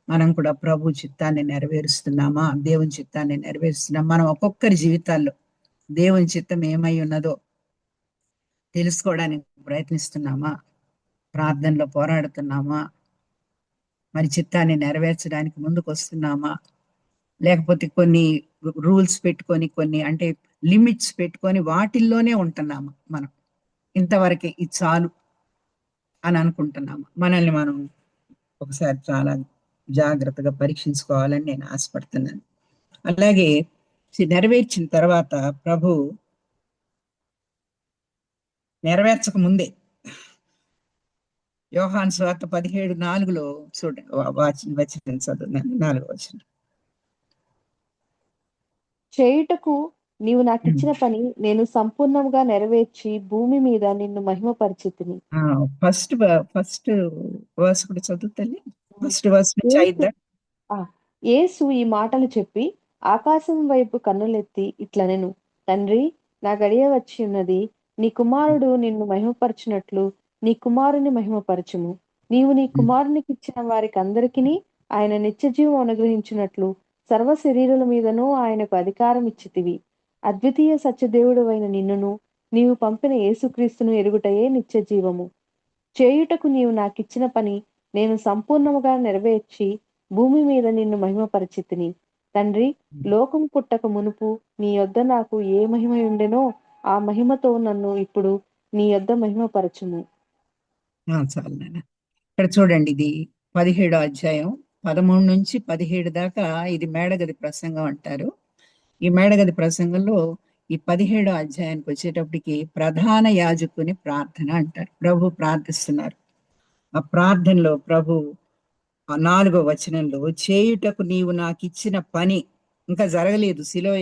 మనం కూడా ప్రభు చిత్తాన్ని నెరవేరుస్తున్నామా, దేవుని చిత్తాన్ని నెరవేరుస్తున్నామా? మనం ఒక్కొక్కరి జీవితాల్లో దేవుని చిత్తం ఏమై ఉన్నదో తెలుసుకోవడానికి ప్రయత్నిస్తున్నామా? ప్రార్థనలో పోరాడుతున్నామా? మరి చిత్తాన్ని నెరవేర్చడానికి ముందుకు వస్తున్నామా? లేకపోతే కొన్ని రూల్స్ పెట్టుకొని, కొన్ని అంటే లిమిట్స్ పెట్టుకొని వాటిల్లోనే ఉంటున్నామా? మనం ఇంతవరకే ఇది చాలు అని అనుకుంటున్నామా? మనల్ని మనం ఒకసారి చాలా జాగ్రత్తగా పరీక్షించుకోవాలని నేను ఆశపడుతున్నాను. అలాగే నెరవేర్చిన తర్వాత ప్రభు నెరవేర్చక ముందే యోహాను సువార్త 17:4 చూడండి, వచ్చిన చదువు 4వ వచనం. చేయుటకు నీవు నాకిచ్చిన పని నేను సంపూర్ణంగా నెరవేర్చి భూమి మీద నిన్ను మహిమపరిచితిని. ఫస్ట్ వర్స్ కూడా చదువుతాను. ఫస్ట్ వర్స్ నుంచి అయిద్దా? యేసు ఈ మాటలు చెప్పి ఆకాశం వైపు కన్నులెత్తి ఇట్లనెను, తండ్రి, నా గడియ వచ్చి ఉన్నది. నీ కుమారుడు నిన్ను మహిమపరచునట్లు నీ కుమారుని మహిమపరచుము. నీవు నీ కుమారునికి ఇచ్చిన వారికి అందరికిని ఆయన నిత్యజీవం అనుగ్రహించినట్లు సర్వ శరీరుల మీదనూ ఆయనకు అధికారం ఇచ్చితివి. అద్వితీయ సత్యదేవుడవైన నిన్నును నీవు పంపిన యేసుక్రీస్తును ఎరుగుటయే నిత్య జీవము. చేయుటకు నీవు నాకిచ్చిన పని నేను సంపూర్ణముగా నెరవేర్చి భూమి మీద నిన్ను మహిమపరిచితిని. తండ్రి, లోకం పుట్టక మునుపు నీ యొద్ద నాకు ఏ మహిమ ఉండెనో ఆ మహిమతో నన్ను ఇప్పుడు నీ యొద్ద మహిమపరచుము. చాలు నాన్న. ఇక్కడ చూడండి, ఇది 17వ అధ్యాయం 13 నుంచి 17 దాకా ఇది మేడగది ప్రసంగం అంటారు. ఈ మేడగది ప్రసంగంలో ఈ 17వ అధ్యాయానికి వచ్చేటప్పటికి ప్రధాన యాజకుని ప్రార్థన అంటారు. ప్రభు ప్రార్థిస్తున్నారు. ఆ ప్రార్థనలో ప్రభు 4వ వచనంలో చేయుటకు నీవు నాకు ఇచ్చిన పని ఇంకా జరగలేదు, శిలువ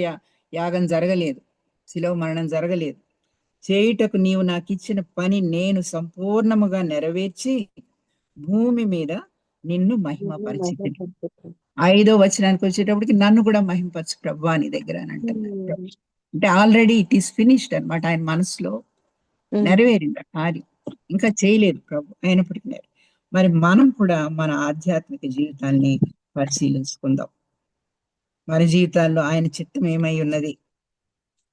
యాగం జరగలేదు, శిలువ మరణం జరగలేదు. చేయుటకు నీవు నాకు ఇచ్చిన పని నేను సంపూర్ణముగా నెరవేర్చి భూమి మీద నిన్ను మహిమపరిచితిని. 5వ వచనానికి వచ్చేటప్పటికి నన్ను కూడా మహిమపరచు ప్రభు నీ దగ్గర అని అంటున్నారు. అంటే ఆల్రెడీ ఇట్ ఈస్ ఫినిష్డ్ అనమాట. ఆయన మనసులో నెరవేరింది ఆ కార్యం, ఇంకా చేయలేదు ప్రభు, అయినప్పటికీ. మరి మనం కూడా మన ఆధ్యాత్మిక జీవితాన్ని పరిశీలించుకుందాం. మన జీవితాల్లో ఆయన చిత్తం ఏమై ఉన్నది?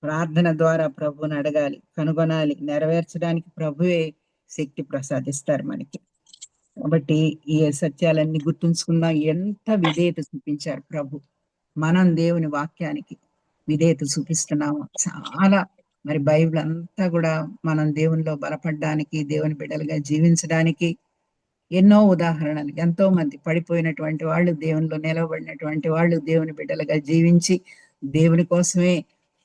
ప్రార్థన ద్వారా ప్రభువుని అడగాలి, కనుగొనాలి. నెరవేర్చడానికి ప్రభువే శక్తి ప్రసాదిస్తారు మనకి. కాబట్టి ఈ సత్యాలన్నీ గుర్తుంచుకుందాం. ఎంత విధేయత చూపించారు ప్రభు. మనం దేవుని వాక్యానికి విధేయత చూపిస్తున్నాము చాలా. మరి బైబిల్ అంతా కూడా మనం దేవునిలో బలపడడానికి, దేవుని బిడ్డలుగా జీవించడానికి ఎన్నో ఉదాహరణలు. ఎంతో మంది పడిపోయినటువంటి వాళ్ళు, దేవునిలో నిలవబడినటువంటి వాళ్ళు, దేవుని బిడ్డలుగా జీవించి దేవుని కోసమే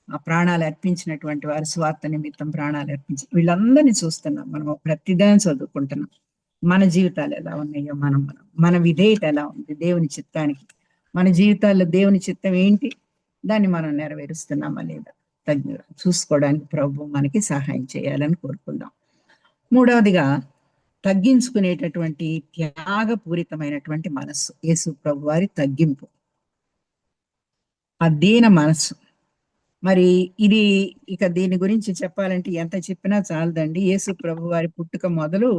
ఆ ప్రాణాలు అర్పించినటువంటి వారు, స్వార్థ నిమిత్తం ప్రాణాలు అర్పించి, వీళ్ళందరినీ చూస్తున్నాం. మనం ప్రతిదాన్ని చదువుకుంటున్నాం. మన జీవితాలు ఎలా ఉన్నాయో, మన విధేయత ఎలా ఉంది దేవుని చిత్తానికి, మన జీవితాల్లో దేవుని చిత్తం ఏంటి, దాన్ని మనం నెరవేరుస్తున్నామా లేదా చూసుకోవడానికి ప్రభు మనకి సహాయం చేయాలని కోరుకుందాం. మూడవదిగా తగ్గించుకునేటటువంటి త్యాగపూరితమైనటువంటి మనస్సు. యేసు ప్రభు వారి తగ్గింపు, ఆ దీన మనస్సు. మరి ఇది ఇక దీని గురించి చెప్పాలంటే ఎంత చెప్పినా చాలదండి. యేసు ప్రభు వారి పుట్టుక మొదలు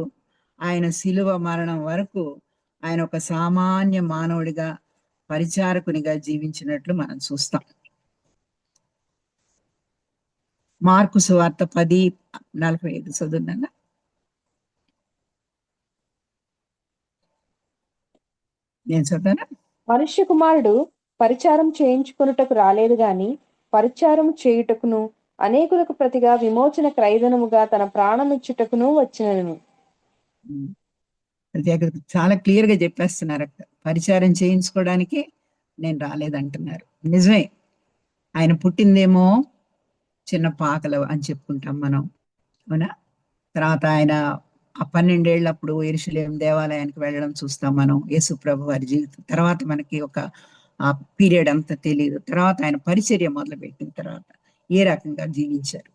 ఆయన శిలువ మరణం వరకు ఆయన ఒక సామాన్య మానవుడిగా, పరిచారకునిగా జీవించినట్లు మనం చూస్తాం. మార్కు సువార్త 10:45 చదువునా. నేను చదువుతానా? మనుష్య కుమారుడు పరిచారం చేయించుకొనుటకు రాలేదు గాని పరిచారం చేయుటకును అనేకులకు ప్రతిగా విమోచన క్రయధనముగా తన ప్రాణమిచ్చుటకును వచ్చినను. చాలా క్లియర్ గా చెప్పేస్తున్నారు అక్కడ. పరిచారం చేయించుకోవడానికి నేను రాలేదంటున్నారు. నిజమే, ఆయన పుట్టిందేమో చిన్న పాకలు అని చెప్పుకుంటాం మనం, అవునా? తర్వాత ఆయన ఆ 12 ఏళ్ళప్పుడు యెరూషలేము దేవాలయానికి వెళ్ళడం చూస్తాం మనం, యేసు ప్రభు వారి జీవితం. తర్వాత మనకి ఒక ఆ పీరియడ్ అంతా తెలియదు. తర్వాత ఆయన పరిచర్య మొదలుపెట్టిన తర్వాత ఏ రకంగా జీవించారు.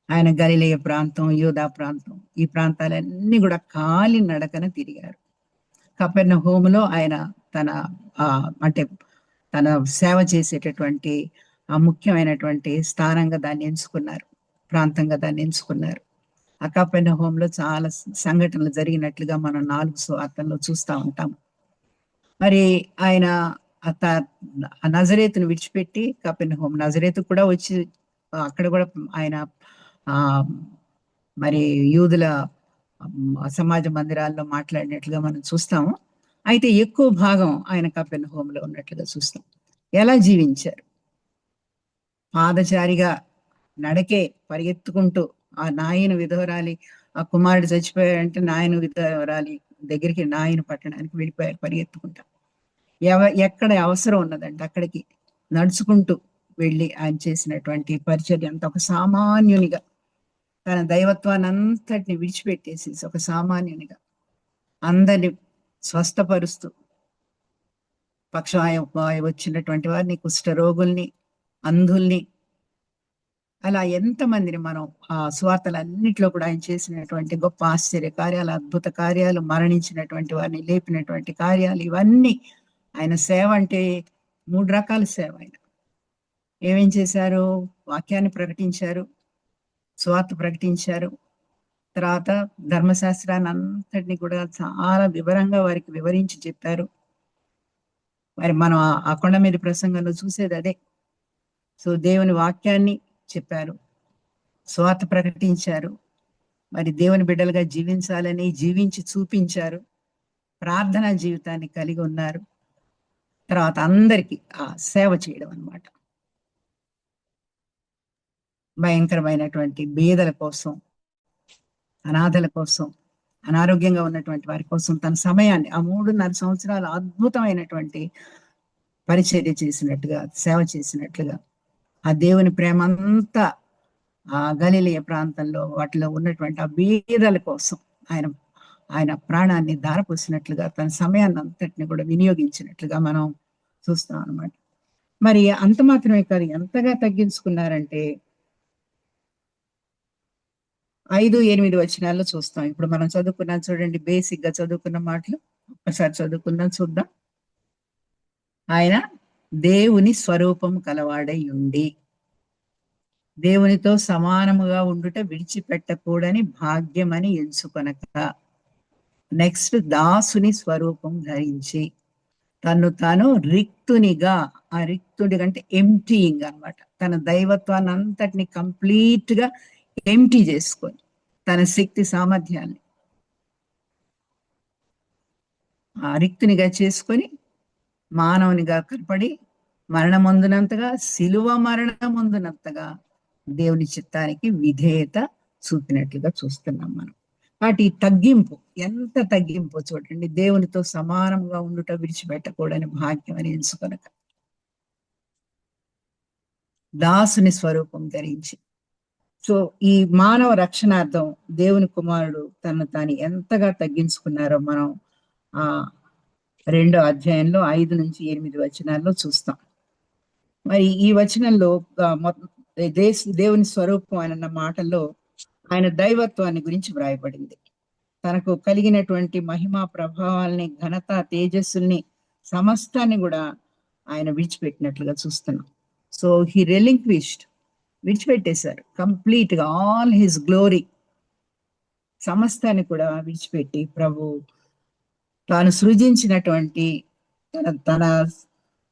ఆయన గలిలయ ప్రాంతం, యూదా ప్రాంతం, ఈ ప్రాంతాలన్నీ కూడా కాలి నడకన తిరిగారు. కపెర్నహూములో ఆయన తన అంటే తన సేవ చేసేటటువంటి ఆ ముఖ్యమైనటువంటి స్థానంగా దాన్ని ఎంచుకున్నారు, ప్రాంతంగా దాన్ని ఎంచుకున్నారు. ఆ కపెర్నహూములో చాలా సంఘటనలు జరిగినట్లుగా మనం 4 సువార్తల్లో చూస్తూ ఉంటాం. మరి ఆయన నజరేతును విడిచిపెట్టి కపెర్నహూము, నజరేతు కూడా వచ్చి అక్కడ కూడా ఆయన మరి యూదుల సమాజ మందిరాల్లో మాట్లాడినట్లుగా మనం చూస్తాము. అయితే ఎక్కువ భాగం ఆయన కపెర్నహూములో ఉన్నట్లుగా చూస్తాం. ఎలా జీవించారు? పాదచారిగా నడకే పరిగెత్తుకుంటూ ఆ నాయన విధవరాలి, ఆ కుమారుడు చచ్చిపోయాడంటే నాయన విధవరాలి దగ్గరికి నాయన పట్టడానికి వెళ్ళిపోయారు పరిగెత్తుకుంటా. ఎక్కడ అవసరం ఉన్నదంటే అక్కడికి నడుచుకుంటూ వెళ్ళి ఆయన చేసినటువంటి పరిచర్య అంత ఒక సామాన్యునిగా, తన దైవత్వాన్ని అంతటిని విడిచిపెట్టేసి ఒక సామాన్యునిగా అందరిని స్వస్థపరుస్తూ, పక్షవాయు వచ్చినటువంటి వారిని, కుష్ఠరోగుల్ని, అంధుల్ని, అలా ఎంతమందిని మనం ఆ సువార్తలన్నింటిలో కూడా ఆయన చేసినటువంటి గొప్ప ఆశ్చర్య కార్యాలు, అద్భుత కార్యాలు, మరణించినటువంటి వారిని లేపినటువంటి కార్యాలు, ఇవన్నీ ఆయన సేవ. అంటే 3 రకాల సేవ. ఆయన ఏమేం చేశారు? వాక్యాన్ని ప్రకటించారు, సువార్త ప్రకటించారు, తర్వాత ధర్మశాస్త్రాన్ని అంతటిని కూడా చాలా వివరంగా వారికి వివరించి చెప్పారు. మరి మనం ఆ కొండ మీద ప్రసంగంలో చూసేది అదే. సో దేవుని వాక్యాన్ని చెప్పారు, సువార్త ప్రకటించారు, మరి దేవుని బిడ్డలుగా జీవించాలని జీవించి చూపించారు, ప్రార్థనా జీవితాన్ని కలిగి ఉన్నారు, తర్వాత అందరికీ ఆ సేవ చేయడం అన్నమాట. భయంకరమైనటువంటి బీదల కోసం, అనాథల కోసం, అనారోగ్యంగా ఉన్నటువంటి వారి కోసం తన సమయాన్ని ఆ 3.5 సంవత్సరాలు అద్భుతమైనటువంటి పరిచర్య చేసినట్టుగా, సేవ చేసినట్లుగా, ఆ దేవుని ప్రేమ అంతా ఆ గలిలయ ప్రాంతంలో వాటిలో ఉన్నటువంటి ఆ బీదల కోసం ఆయన ప్రాణాన్ని ధారపోసినట్లుగా, తన సమయాన్ని అంతటిని కూడా వినియోగించినట్లుగా మనం చూస్తాం అన్నమాట. మరి అంత మాత్రమే కాదు, ఎంతగా తగ్గించుకున్నారంటే 5-8 వచనాల్లో చూస్తాం. ఇప్పుడు మనం చదువుకున్నాం చూడండి, బేసిక్ గా చదువుకున్న మాటలు ఒక్కసారి చదువుకుందాం, చూద్దాం. ఆయన దేవుని స్వరూపం కలవాడై ఉండి దేవునితో సమానముగా ఉండుట విడిచిపెట్టకూడని భాగ్యమని ఎంచుకొనక, నెక్స్ట్ దాసుని స్వరూపం ధరించి తను తాను రిక్తునిగా, ఆ రిక్తుడి అంటే ఎంప్టీయింగ్ అన్నమాట, తన దైవత్వాన్ని అంతటిని కంప్లీట్ గా ఎంప్టీ చేసుకొని తన శక్తి సామర్థ్యాన్ని ఆ రిక్తునిగా చేసుకొని మానవునిగా కనపడి మరణమొందినంతగా, శిలువ మరణమొందినంతగా దేవుని చిత్తానికి విధేయత చూపినట్లుగా చూస్తున్నాం మనం. వాటి తగ్గింపు, ఎంత తగ్గింపు చూడండి. దేవునితో సమానంగా ఉండుట విడిచిపెట్టకూడని భాగ్యం అని ఎంచుకొనక దాసుని స్వరూపం ధరించి. సో ఈ మానవ రక్షణార్థం దేవుని కుమారుడు తను తాను ఎంతగా తగ్గించుకున్నారో మనం ఆ 2వ అధ్యాయంలో 5-8 వచనాల్లో చూస్తాం. మరి ఈ వచనంలో దేవుని స్వరూపం అన్న మాటల్లో ఆయన దైవత్వాన్ని గురించి వ్రాయబడింది. తనకు కలిగినటువంటి మహిమా ప్రభావాల్ని, ఘనత, తేజస్సుల్ని, సమస్తాన్ని కూడా ఆయన విడిచిపెట్టినట్లుగా చూస్తున్నాం. సో హీ రెలింక్విష్డ్, విడిచిపెట్టేశారు కంప్లీట్ గా ఆల్ హిస్ గ్లోరీ, సమస్తాన్ని కూడా విడిచిపెట్టి ప్రభు తాను సృజించినటువంటి తన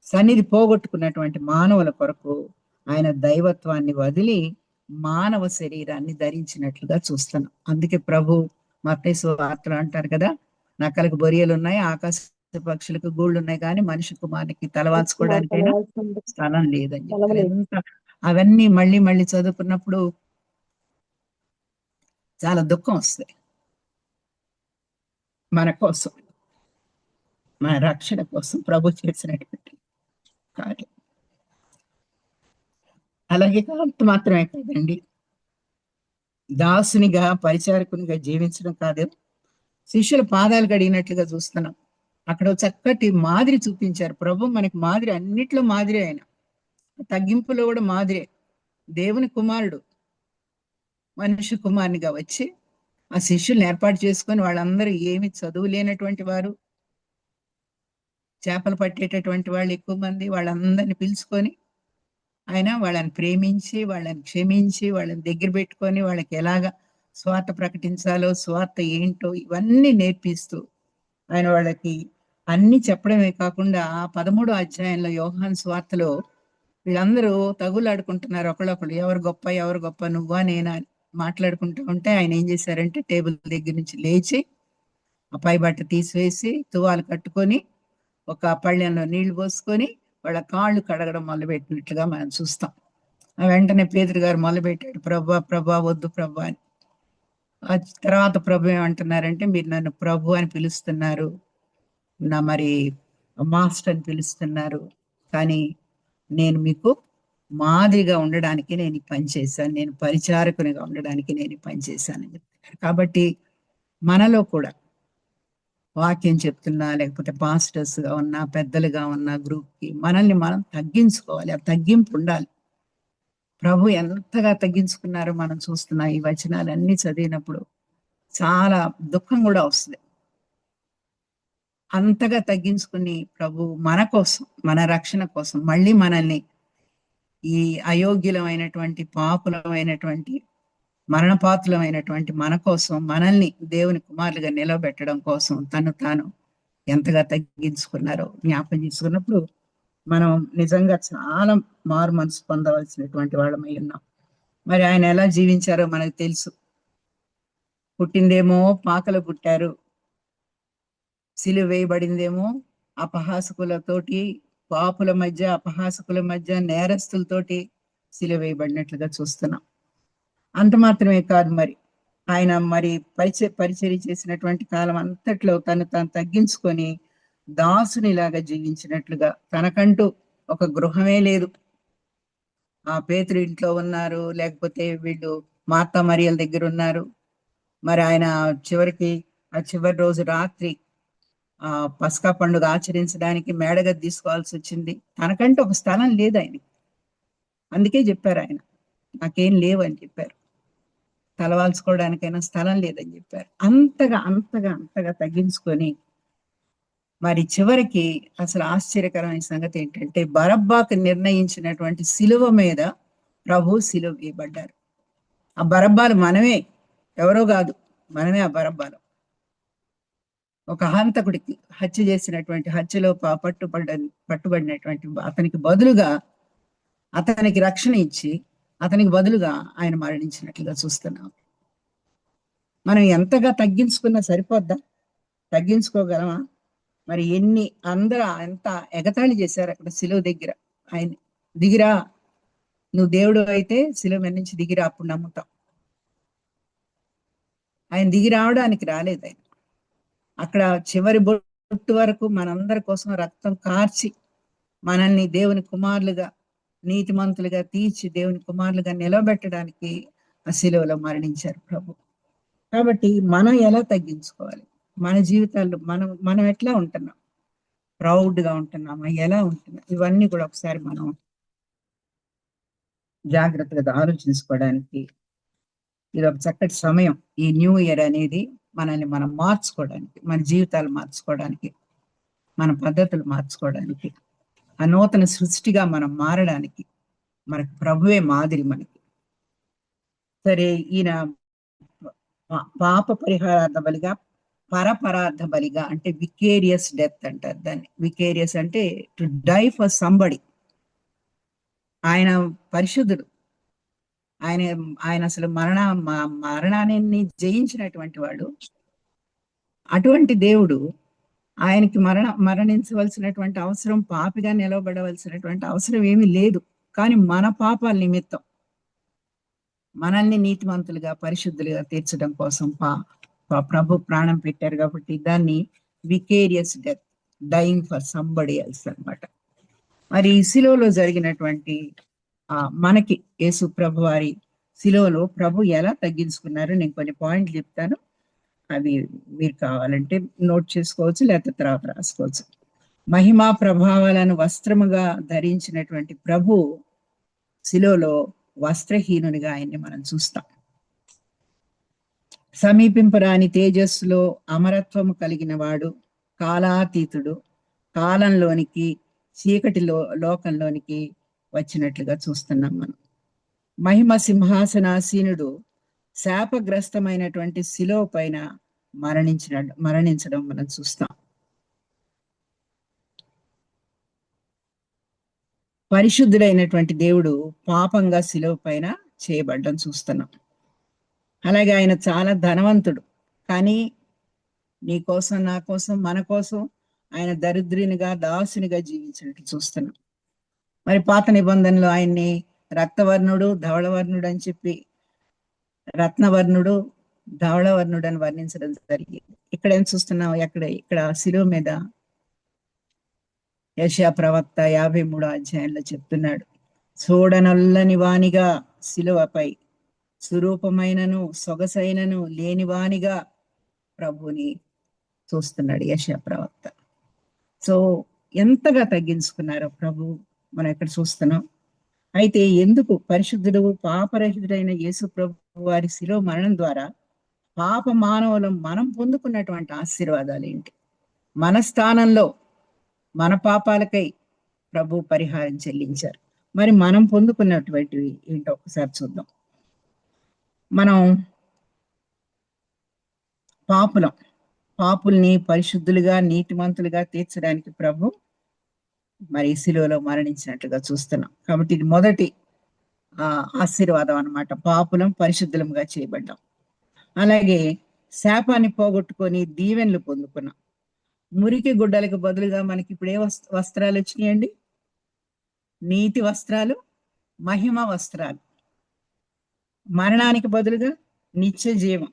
సన్నిధి పోగొట్టుకున్నటువంటి మానవుల కొరకు ఆయన దైవత్వాన్ని వదిలి మానవ శరీరాన్ని ధరించినట్లుగా చూస్తున్నాం. అందుకే ప్రభు మత్తయి సువార్తలో అంటారు కదా, నక్కలకు బొరియలు ఉన్నాయి, ఆకాశ పక్షులకు గూళ్ళు ఉన్నాయి కానీ మనిషి కుమారునికి తలవాల్చుకోవడానికైనా స్థలం లేదని చెప్తారు. ఎంత అవన్నీ మళ్ళీ మళ్ళీ చదువుకున్నప్పుడు చాలా దుఃఖం వస్తుంది. మన కోసం, మన రక్షణ కోసం ప్రభు చేసినటువంటి కార్యం. అలాగే అంత మాత్రమే కాదండి, దాసునిగా పరిచారకునిగా జీవించడం కాదు, శిష్యుల పాదాలు కడిగినట్లుగా చూస్తున్నాం. అక్కడ చక్కటి మాదిరి చూపించారు ప్రభు. మనకి మాదిరి, అన్నిట్లో మాదిరి. ఆయన తగ్గింపులో కూడా మాదిరే. దేవుని కుమారుడు మనుష్య కుమారునిగా వచ్చి ఆ శిష్యుల్ని ఏర్పాటు చేసుకొని, వాళ్ళందరూ ఏమి చదువు లేనటువంటి వారు, చేపలు పట్టేటటువంటి వాళ్ళు ఎక్కువ మంది, వాళ్ళందరినీ పిలుచుకొని ఆయన వాళ్ళని ప్రేమించి, వాళ్ళని క్షమించి, వాళ్ళని దగ్గర పెట్టుకొని, వాళ్ళకి ఎలాగ స్వార్థ ప్రకటించాలో, స్వార్థ ఏంటో ఇవన్నీ నేర్పిస్తూ ఆయన వాళ్ళకి అన్ని చెప్పడమే కాకుండా 13వ అధ్యాయంలో యోహాను స్వార్థలో వీళ్ళందరూ తగులాడుకుంటున్నారు ఒకళ్ళొకళ్ళు, ఎవరు గొప్ప ఎవరు గొప్ప, నువ్వా నేనా అని మాట్లాడుకుంటూ ఉంటే ఆయన ఏం చేశారంటే టేబుల్ దగ్గర నుంచి లేచి ఆ పై బట్ట తీసివేసి తువాలు కట్టుకొని ఒక పళ్ళెంలో నీళ్లు పోసుకొని వాళ్ళ కాళ్ళు కడగడం మొదలుపెట్టినట్లుగా మనం చూస్తాం. వెంటనే పేతురు గారు మొదలుపెట్టాడు, ప్రభా ప్రభా వద్దు ప్రభా అని. ఆ తర్వాత ప్రభు ఏమంటున్నారంటే, మీరు నన్ను ప్రభు అని పిలుస్తున్నారు, నా మరి మాస్టర్ అని పిలుస్తున్నారు, కానీ నేను మీకు మాదిరిగా ఉండడానికి నేను ఈ పని చేశాను, నేను పరిచారకునిగా ఉండడానికి నేను ఈ పని చేశాను అని చెప్తున్నారు. కాబట్టి మనలో కూడా వాక్యం చెప్తున్నా, లేకపోతే పాస్టర్స్గా ఉన్నా, పెద్దలుగా ఉన్న గ్రూప్కి మనల్ని మనం తగ్గించుకోవాలి. ఆ తగ్గింపు ఉండాలి. ప్రభు ఎంతగా తగ్గించుకున్నారో మనం చూస్తున్నా. ఈ వచనాలన్నీ చదివినప్పుడు చాలా దుఃఖం కూడా వస్తుంది. అంతగా తగ్గించుకుని ప్రభు మన కోసం, మన రక్షణ కోసం మళ్ళీ మనల్ని ఈ అయోగ్యులమైనటువంటి, పాపులమైనటువంటి, మరణపాతులమైనటువంటి మన కోసం మనల్ని దేవుని కుమారులుగా నిలబెట్టడం కోసం తను తాను ఎంతగా తగ్గించుకున్నారో జ్ఞాపం చేసుకున్నప్పుడు మనం నిజంగా చాలా మారు మనసు పొందవలసినటువంటి వాళ్ళమై ఉన్నాం. మరి ఆయన ఎలా జీవించారో మనకు తెలుసు. పుట్టిందేమో పాకలు పుట్టారు, సిలువ వేయబడిందేమో అపహాసకులతోటి, పాపుల మధ్య, అపహాసకుల మధ్య, నేరస్తులతోటి సిలువ వేయబడినట్లుగా చూస్తున్నాం. అంత మాత్రమే కాదు, మరి ఆయన మరి పరిచర్య చేసినటువంటి కాలం అంతట్లో తను తగ్గించుకొని దాసునిలాగా జీవించినట్లుగా, తనకంటూ ఒక గృహమే లేదు. ఆ పేతురు ఇంట్లో ఉన్నారు, లేకపోతే వీళ్ళు మార్తా మరియల దగ్గర ఉన్నారు. మరి ఆయన చివరికి ఆ చివరి రోజు రాత్రి ఆ పస్కా పండుగ ఆచరించడానికి మేడగది తీసుకోవాల్సి వచ్చింది. తనకంటూ ఒక స్థలం లేదు ఆయనకి. అందుకే చెప్పారు ఆయన, నాకేం లేవు అని చెప్పారు, తలవాల్చుకోవడానికైనా స్థలం లేదని చెప్పారు. అంతగా అంతగా అంతగా తగ్గించుకొని మరి చివరికి అసలు ఆశ్చర్యకరమైన సంగతి ఏంటంటే, బరబ్బాకు నిర్ణయించినటువంటి సిలువ మీద ప్రభు సిలువ వేయబడ్డారు. ఆ బరబ్బాలు మనమే, ఎవరో కాదు, మనమే ఆ బరబ్బాలు. ఒక హంతకుడికి హత్య చేసినటువంటి, హత్యలో పట్టుబడినటువంటి అతనికి బదులుగా, అతనికి రక్షణ ఇచ్చి అతనికి బదులుగా ఆయన మరణించినట్లుగా చూస్తున్నాం. మనం ఎంతగా తగ్గించుకున్నా సరిపోద్దా? తగ్గించుకోగలమా? మరి ఎంత ఎగతాళి చేశారు అక్కడ సిలువ దగ్గర. ఆయన దిగిరా, నువ్వు దేవుడు అయితే సిలువ మీద నుంచి దిగిరా, అప్పుడు నమ్ముతాం. ఆయన దిగి రావడానికి రాలేదు. ఆయన అక్కడ చివరి బొట్టు వరకు మనందరి కోసం రక్తం కార్చి మనల్ని దేవుని కుమారులుగా, నీతిమంతులుగా తీర్చి దేవుని కుమారులుగా నిలబెట్టడానికి ఆ సిలువలో మరణించారు ప్రభు. కాబట్టి మనం ఎలా తగ్గించుకోవాలి? మన జీవితాల్లో మనం ఎట్లా ఉంటున్నాం? ప్రౌడ్గా ఉంటున్నామా? ఎలా ఉంటున్నాం? ఇవన్నీ కూడా ఒకసారి మనం జాగ్రత్తగా ఆలోచించుకోవడానికి ఇది ఒక చక్కటి సమయం. ఈ న్యూ ఇయర్ అనేది మనల్ని మనం మార్చుకోవడానికి, మన జీవితాలు మార్చుకోవడానికి, మన పద్ధతులు మార్చుకోవడానికి, ఆ నూతన సృష్టిగా మనం మారడానికి మనకు ప్రభువే మాదిరి. మనకి సరే, ఈయన పాప పరిహారార్థ బలిగా, పరపరార్థ బలిగా, అంటే వికేరియస్ డెత్ అంటారు దాన్ని. వికేరియస్ అంటే టు డై ఫర్ సంబడి. ఆయన పరిశుద్ధుడు, ఆయన అసలు మరణాన్ని జయించినటువంటి వాడు. అటువంటి దేవుడు ఆయనకి మరణించవలసినటువంటి అవసరం, పాపిగా నిలవబడవలసినటువంటి అవసరం ఏమీ లేదు. కానీ మన పాపాల నిమిత్తం మనల్ని నీతిమంతులుగా, పరిశుద్ధులుగా తీర్చడం కోసం ప్రభు ప్రాణం పెట్టారు. కాబట్టి దాన్ని vicarious death, dying for somebody else అన్నమాట. మరి శిలువలో జరిగినటువంటి మనకి యేసు ప్రభు వారి శిలువలో ప్రభు ఎలా తగ్గించుకున్నారు, నేను కొన్ని పాయింట్లు చెప్తాను. అవి మీరు కావాలంటే నోట్ చేసుకోవచ్చు, లేకపోతే తర్వాత రాసుకోవచ్చు. మహిమా ప్రభావాలను వస్త్రముగా ధరించినటువంటి ప్రభు శిలువలో వస్త్రహీనునిగా ఆయన్ని మనం చూస్తాం. సమీపింపరాని తేజస్సులో అమరత్వము కలిగిన వాడు, కాలాతీతుడు, కాలంలోనికి చీకటిలో లోకంలోనికి వచ్చినట్లుగా చూస్తున్నాం మనం. మహిమ సింహాసనాసీనుడు శాపగ్రస్తమైనటువంటి శిలువ పైన మరణించడం మనం చూస్తాం. పరిశుద్ధుడైనటువంటి దేవుడు పాపంగా శిలువ పైన చేయబడ్డం చూస్తున్నాం. అలాగే ఆయన చాలా ధనవంతుడు, కానీ నీ కోసం, నా కోసం, మన కోసం ఆయన దరిద్రునిగా, దాసునిగా జీవించినట్టు చూస్తున్నాం. మరి పాత నిబంధనలో ఆయన్ని రక్తవర్ణుడు, ధవళవర్ణుడు అని చెప్పి, రత్నవర్ణుడు, ధవళవర్ణుడు అని వర్ణించడం జరిగింది. ఇక్కడ ఏం చూస్తున్నాం, ఇక్కడ శిలువ మీద యెషయా ప్రవక్త 53వ అధ్యాయంలో చెప్తున్నాడు, చూడనొల్లని వానిగా శిలువపై స్వరూపమైనను సొగసైనను లేనివానిగా ప్రభుని చూస్తున్నాడు యెషయా ప్రవక్త. సో ఎంతగా తగ్గించుకున్నారో ప్రభు మనం ఇక్కడ చూస్తున్నాం. అయితే ఎందుకు పరిశుద్ధుడు, పాపరహితుడైన యేసు ప్రభు వారి శిలువ మరణం ద్వారా పాప మానవులం మనం పొందుకున్నటువంటి ఆశీర్వాదాలు ఏంటి? మన స్థానంలో మన పాపాలకై ప్రభు పరిహారం చెల్లించారు. మరి మనం పొందుకున్నటువంటివి ఏంటో ఒకసారి చూద్దాం. మనం పాపుల్ని పరిశుద్ధులుగా, నీతిమంతులుగా తీర్చడానికి ప్రభు మరి శిలువలో మరణించినట్లుగా చూస్తున్నాం. కాబట్టి ఇది మొదటి ఆశీర్వాదం అన్నమాట, పాపులం పరిశుద్ధులంగా చేయబడ్డాం. అలాగే శాపాన్ని పోగొట్టుకొని దీవెనలు పొందుకున్నాం. మురికి గుడ్డలకు బదులుగా మనకి ఇప్పుడు ఏ వస్త్రాలు వచ్చినాయండి? నీతి వస్త్రాలు, మహిమ వస్త్రాలు. మరణానికి బదులుగా నిత్య జీవం.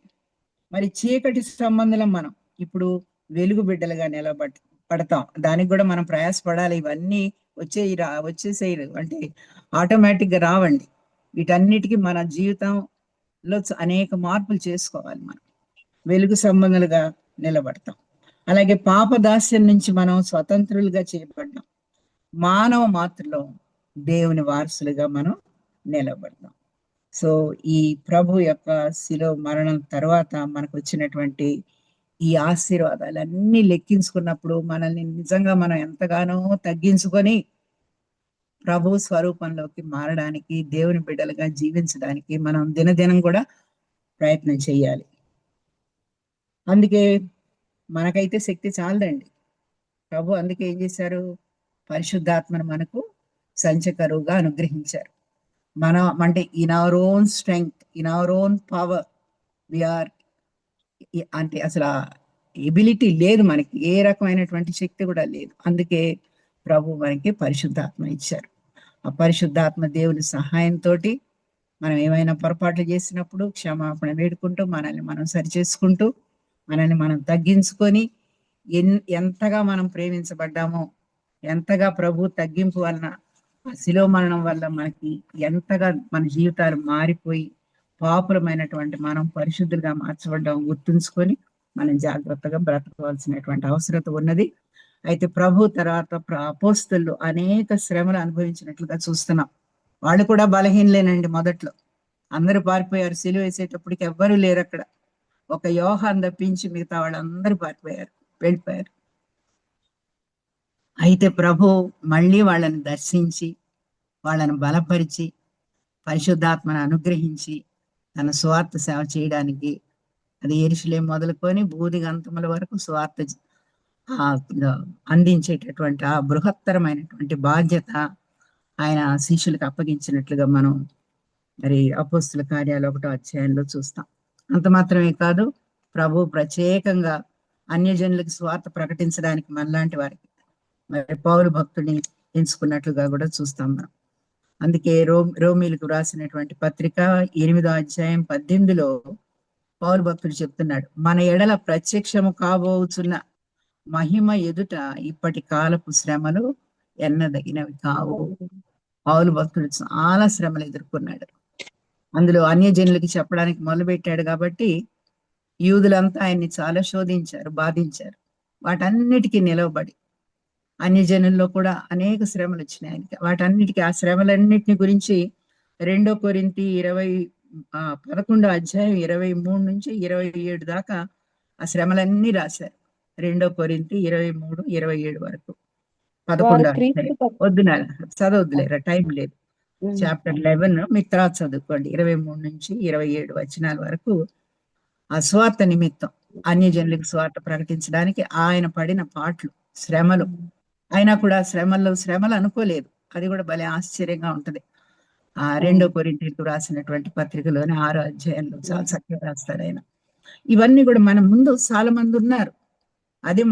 మరి చీకటి సంబంధం మనం ఇప్పుడు వెలుగు బిడ్డలుగా నిలబడతాం. దానికి కూడా మనం ప్రయాసపడాలి. ఇవన్నీ వచ్చేసేయరు అంటే ఆటోమేటిక్ గా రావండి. వీటన్నిటికీ మన జీవితంలో అనేక మార్పులు చేసుకోవాలి. మనం వెలుగు సంబంధాలుగా నిలబడతాం. అలాగే పాపదాస్యం నుంచి మనం స్వతంత్రులుగా చేయబడ్డాం. మానవ మాతృలో దేవుని వారసులుగా మనం నిలబడతాం. సో ఈ ప్రభు యొక్క శిలువ మరణం తర్వాత మనకు వచ్చినటువంటి ఈ ఆశీర్వాదాలన్నీ లెక్కించుకున్నప్పుడు మనల్ని నిజంగా మనం ఎంతగానో తగ్గించుకొని ప్రభు స్వరూపంలోకి మారడానికి, దేవుని బిడ్డలుగా జీవించడానికి మనం దినదినం కూడా ప్రయత్నం చేయాలి. అందుకే మనకైతే శక్తి చాలదండి. ప్రభు అందుకే ఏం చేశారు? పరిశుద్ధాత్మను మనకు సంచకరువుగా అనుగ్రహించారు. అంటే in our own strength, in our own power we are, అంటే అసలు ఎబిలిటీ లేదు మనకి, ఏ రకమైనటువంటి శక్తి కూడా లేదు. అందుకే ప్రభు మనకి పరిశుద్ధాత్మ ఇచ్చారు. ఆ పరిశుద్ధాత్మ దేవుని సహాయంతో మనం ఏమైనా పొరపాట్లు చేసినప్పుడు క్షమాపణ వేడుకుంటూ, మనల్ని మనం సరిచేసుకుంటూ, మనల్ని మనం తగ్గించుకొని, ఎంతగా మనం ప్రేమించబడ్డామో, ఎంతగా ప్రభు తగ్గింపు వలన, శిలువ మరణం వల్ల మనకి ఎంతగా మన జీవితాలు మారిపోయి పాపులమైనటువంటి మనం పరిశుద్ధులుగా మార్చబడ్డాం గుర్తుంచుకొని మనం జాగ్రత్తగా బ్రతకవలసినటువంటి అవసరత ఉన్నది. అయితే ప్రభు తర్వాత అపోస్తలులు అనేక శ్రమలు అనుభవించినట్లుగా చూస్తున్నాం. వాళ్ళు కూడా బలహీనలేనండి. మొదట్లో అందరూ పారిపోయారు. సిలువ వేసేటప్పటికి ఎవ్వరూ లేరు అక్కడ. ఒక యోహాను తప్పించి మిగతా వాళ్ళందరూ వెళ్ళిపోయారు. అయితే ప్రభు మళ్ళీ వాళ్ళని దర్శించి, వాళ్ళని బలపరిచి, పరిశుద్ధాత్మను అనుగ్రహించి తన సువార్త సేవ చేయడానికి, అది యెరూషలేము మొదలుకొని భూదిగంతముల వరకు సువార్త అందించేటటువంటి ఆ బృహత్తరమైనటువంటి బాధ్యత ఆయన శిష్యులకు అప్పగించినట్లుగా మనం మరి అపోస్తుల కార్యాలు 1వ అధ్యాయంలో చూస్తాం. అంత మాత్రమే కాదు, ప్రభు ప్రత్యేకంగా అన్యజనులకు స్వార్థ ప్రకటించడానికి మనలాంటి వారికి మరి పౌలు భక్తుడిని ఎంచుకున్నట్లుగా కూడా చూస్తాం మనం. అందుకే రోమీలకు రాసినటువంటి పత్రిక 8వ అధ్యాయం 18లో పౌలు భక్తుడు చెప్తున్నాడు, మన ఎడల ప్రత్యక్షము కాబోచున్న మహిమ ఎదుట ఇప్పటి కాలపు శ్రమలు ఎన్నదగినవి కావు. పౌలు భక్తుడు చాలా శ్రమలు ఎదుర్కొన్నాడు. అందులో అన్యజనులకి చెప్పడానికి మొదలుపెట్టాడు కాబట్టి యూదులంతా ఆయన్ని చాలా శోధించారు, బాధించారు. వాటన్నిటికీ నిలవబడి అన్యజనుల్లో కూడా అనేక శ్రమలు వచ్చినాయి ఆయనకి. వాటన్నిటికీ ఆ శ్రమలన్నిటిని గురించి 2 కొరింథీ 11వ అధ్యాయం 23 నుంచి 27 దాకా ఆ శ్రమలన్నీ రాశారు. 2 కొరింథీ 23, 27 వరకు. 11వ అధ్యాయం వద్దు చదవద్దులేరా, టైం లేదు. చాప్టర్ 11 మీరు తర్వాత చదువుకోండి. 23 నుంచి 27 వచనాల వరకు ఆ స్వార్థ నిమిత్తం అన్యజనులకు స్వార్థ ప్రకటించడానికి ఆయన పడిన పాటలు, శ్రమలు. అయినా కూడా శ్రమలు అనుకోలేదు. అది కూడా భలే ఆశ్చర్యంగా ఉంటది. 2 కొరింథీయులకు రాసినటువంటి పత్రికలోని 6వ అధ్యాయంలో చాలా చక్కగా రాస్తాడు ఆయన. ఇవన్నీ కూడా మన ముందు చాలా మంది ఉన్నారు. అది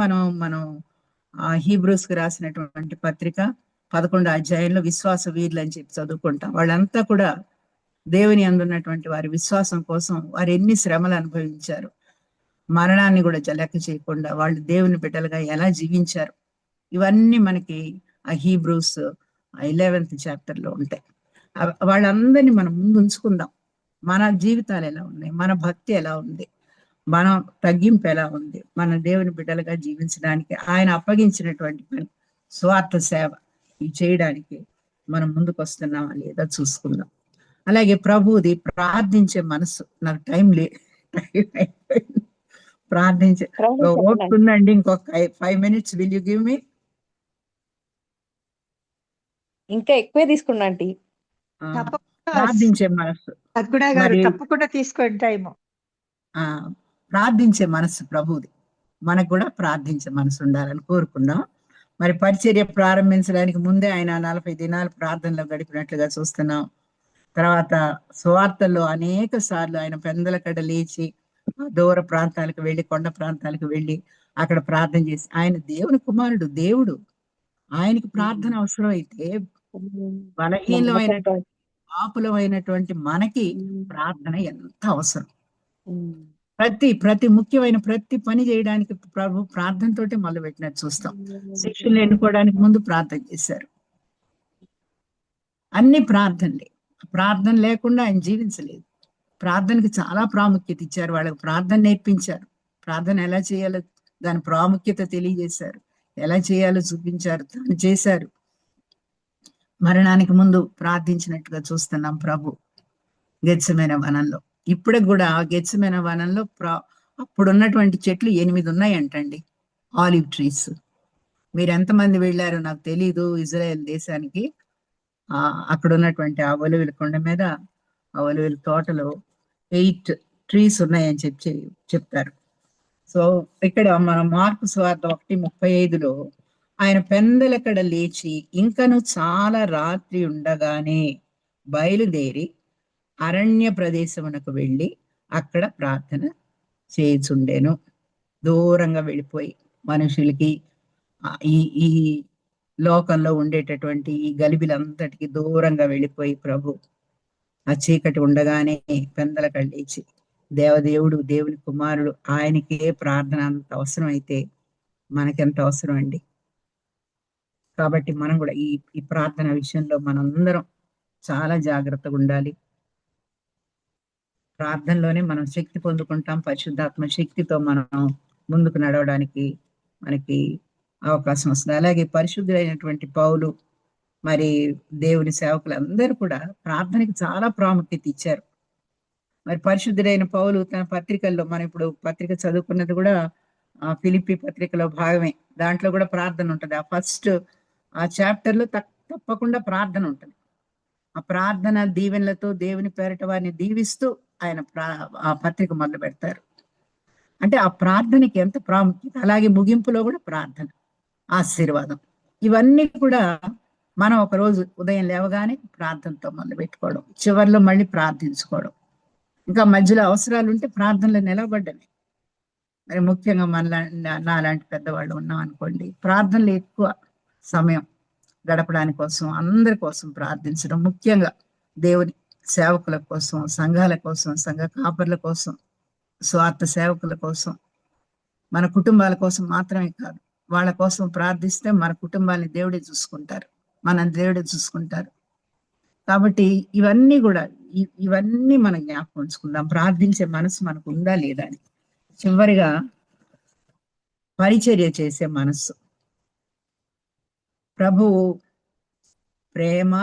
మనం హీబ్రూస్ కు రాసినటువంటి పత్రిక 11వ అధ్యాయంలో విశ్వాస వీరులు అని చెప్పి చదువుకుంటాం. వాళ్ళంతా కూడా దేవుని అందున్నటువంటి వారి విశ్వాసం కోసం వారు ఎన్ని శ్రమలు అనుభవించారు, మరణాన్ని కూడా లెక్క చేయకుండా వాళ్ళు దేవుని బిడ్డలుగా ఎలా జీవించారు, ఇవన్నీ మనకి ఆ హీబ్రూస్ 11th చాప్టర్లో ఉంటాయి. వాళ్ళందరినీ మనం ముందు ఉంచుకుందాం. మన జీవితాలు ఎలా ఉన్నాయి, మన భక్తి ఎలా ఉంది, మన తగ్గింపు ఎలా ఉంది, మన దేవుని బిడ్డలుగా జీవించడానికి ఆయన అప్పగించినటువంటి పని స్వార్థ సేవ ఇవి చేయడానికి మనం ముందుకు వస్తున్నామా లేదా చూసుకుందాం. అలాగే ప్రభువుది ప్రార్థించే మనసు. నాకు టైం ప్రార్థించే ఓపుతుందండి. ఇంకొక 5 minutes will you give me? ఇంకా ఎక్కువే తీసుకున్నాండి. ప్రార్థించే మనసు తప్పకుండా తీసుకోండి టైము. ప్రార్థించే మనసు ప్రభువుది. మనకు కూడా ప్రార్థించే మనసు ఉండాలని కోరుకుందాం. మరి పరిచర్య ప్రారంభించడానికి ముందే ఆయన 40 దినాలు ప్రార్థనలో గడిపినట్లుగా చూస్తున్నాం. తర్వాత సువార్తల్లో అనేక సార్లు ఆయన పెందలకడ లేచి దూర ప్రాంతాలకు వెళ్ళి, కొండ ప్రాంతాలకు వెళ్ళి అక్కడ ప్రార్థన చేసి, ఆయన దేవుని కుమారుడు, దేవుడు, ఆయనకి ప్రార్థన అవసరం అయితే బలహీనమైనటువంటి పాపులమైనటువంటి మనకి ప్రార్థన ఎంత అవసరం. ప్రతి ముఖ్యమైన ప్రతి పని చేయడానికి ప్రభు ప్రార్థనతోటే మొదలు పెట్టినట్టు చూస్తాం. శిష్యులు ఎన్నుకోవడానికి ముందు ప్రార్థన చేశారు. అన్ని ప్రార్థనలే. ప్రార్థన లేకుండా ఆయన జీవించలేదు. ప్రార్థనకి చాలా ప్రాముఖ్యత ఇచ్చారు. వాళ్ళకి ప్రార్థన నేర్పించారు. ప్రార్థన ఎలా చేయాలో దాని ప్రాముఖ్యత తెలియజేశారు. ఎలా చేయాలో చూపించారు. తాను చేశారు. మరణానికి ముందు ప్రార్థించినట్టుగా చూస్తున్నాం ప్రభు గెత్సెమనే వనంలో. ఇప్పటికి కూడా గెత్సెమనే వనంలో అప్పుడున్నటువంటి చెట్లు 8 ఉన్నాయంటండి, ఆలివ్ ట్రీస్. మీరు ఎంతమంది వెళ్ళారో నాకు తెలీదు ఇజ్రాయెల్ దేశానికి. అక్కడ ఉన్నటువంటి ఆ ఒలివల కొండ మీద ఆ ఒలివల తోటలో 8 ట్రీస్ ఉన్నాయని చెప్తారు. సో ఇక్కడ మన మార్కు సువార్త 1:35లో ఆయన పెందలకడ లేచి ఇంకను చాలా రాత్రి ఉండగానే బయలుదేరి అరణ్య ప్రదేశమునకు వెళ్ళి అక్కడ ప్రార్థన చేయుచుండెను. దూరంగా వెళ్ళిపోయి మనుషులకి ఈ లోకంలో ఉండేటటువంటి ఈ గలిబిలంతటికి దూరంగా వెళ్ళిపోయి ప్రభు ఆ చీకటి ఉండగానే పెందలకడ లేచి దేవదేవుడు, దేవుని కుమారుడు, ఆయనకే ప్రార్థన అంత అవసరం అయితే మనకెంత అవసరం అండి. కాబట్టి మనం కూడా ఈ ప్రార్థన విషయంలో మనందరం చాలా జాగ్రత్తగా ఉండాలి. ప్రార్థనలోనే మనం శక్తి పొందుకుంటాం. పరిశుద్ధాత్మ శక్తితో మనం ముందుకు నడవడానికి మనకి అవకాశం వస్తుంది. అలాగే పరిశుద్ధులైనటువంటి పౌలు, మరి దేవుని సేవకులు అందరూ కూడా ప్రార్థనకి చాలా ప్రాముఖ్యత ఇచ్చారు. మరి పరిశుద్ధుడైన పౌలు తన పత్రికల్లో, మనం ఇప్పుడు పత్రిక చదువుకున్నది కూడా ఫిలిప్పీ పత్రికలో భాగమే. దాంట్లో కూడా ప్రార్థన ఉంటుంది. ఆ ఫస్ట్ చాప్టర్లో తప్పకుండా ప్రార్థన ఉంటుంది. ఆ ప్రార్థన దీవెనలతో దేవుని పేరట వారిని దీవిస్తూ ఆయన ఆ పత్రిక మొదలు పెడతారు. అంటే ఆ ప్రార్థనకి ఎంత ప్రాముఖ్యత. అలాగే ముగింపులో కూడా ప్రార్థన, ఆశీర్వాదం, ఇవన్నీ కూడా మనం ఒకరోజు ఉదయం లేవగానే ప్రార్థనతో మొదలు పెట్టుకోవడం, చివరిలో మళ్ళీ ప్రార్థించుకోవడం, ఇంకా మధ్యలో అవసరాలు ఉంటే ప్రార్థనలో నిలబడ్డమే. మరి ముఖ్యంగా నాలాంటి పెద్దవాళ్ళు ఉన్నాం అనుకోండి, ప్రార్థనలు ఎక్కువ సమయం గడపడానికి కోసం, అందరి కోసం ప్రార్థించడం, ముఖ్యంగా దేవుని సేవకుల కోసం, సంఘాల కోసం, సంఘ కాపర్ల కోసం, స్వార్థ సేవకుల కోసం, మన కుటుంబాల కోసం మాత్రమే కాదు, వాళ్ళ కోసం ప్రార్థిస్తే మన కుటుంబాన్ని దేవుడే చూసుకుంటారు, మన దేవుడే చూసుకుంటారు. కాబట్టి ఇవన్నీ కూడా ఇవన్నీ మనం జ్ఞాపకం ఉంచుకుందాం. ప్రార్థించే మనసు మనకు ఉందా లేదా అని. చివరిగా పరిచర్య చేసే మనస్సు. ప్రభువు ప్రేమ,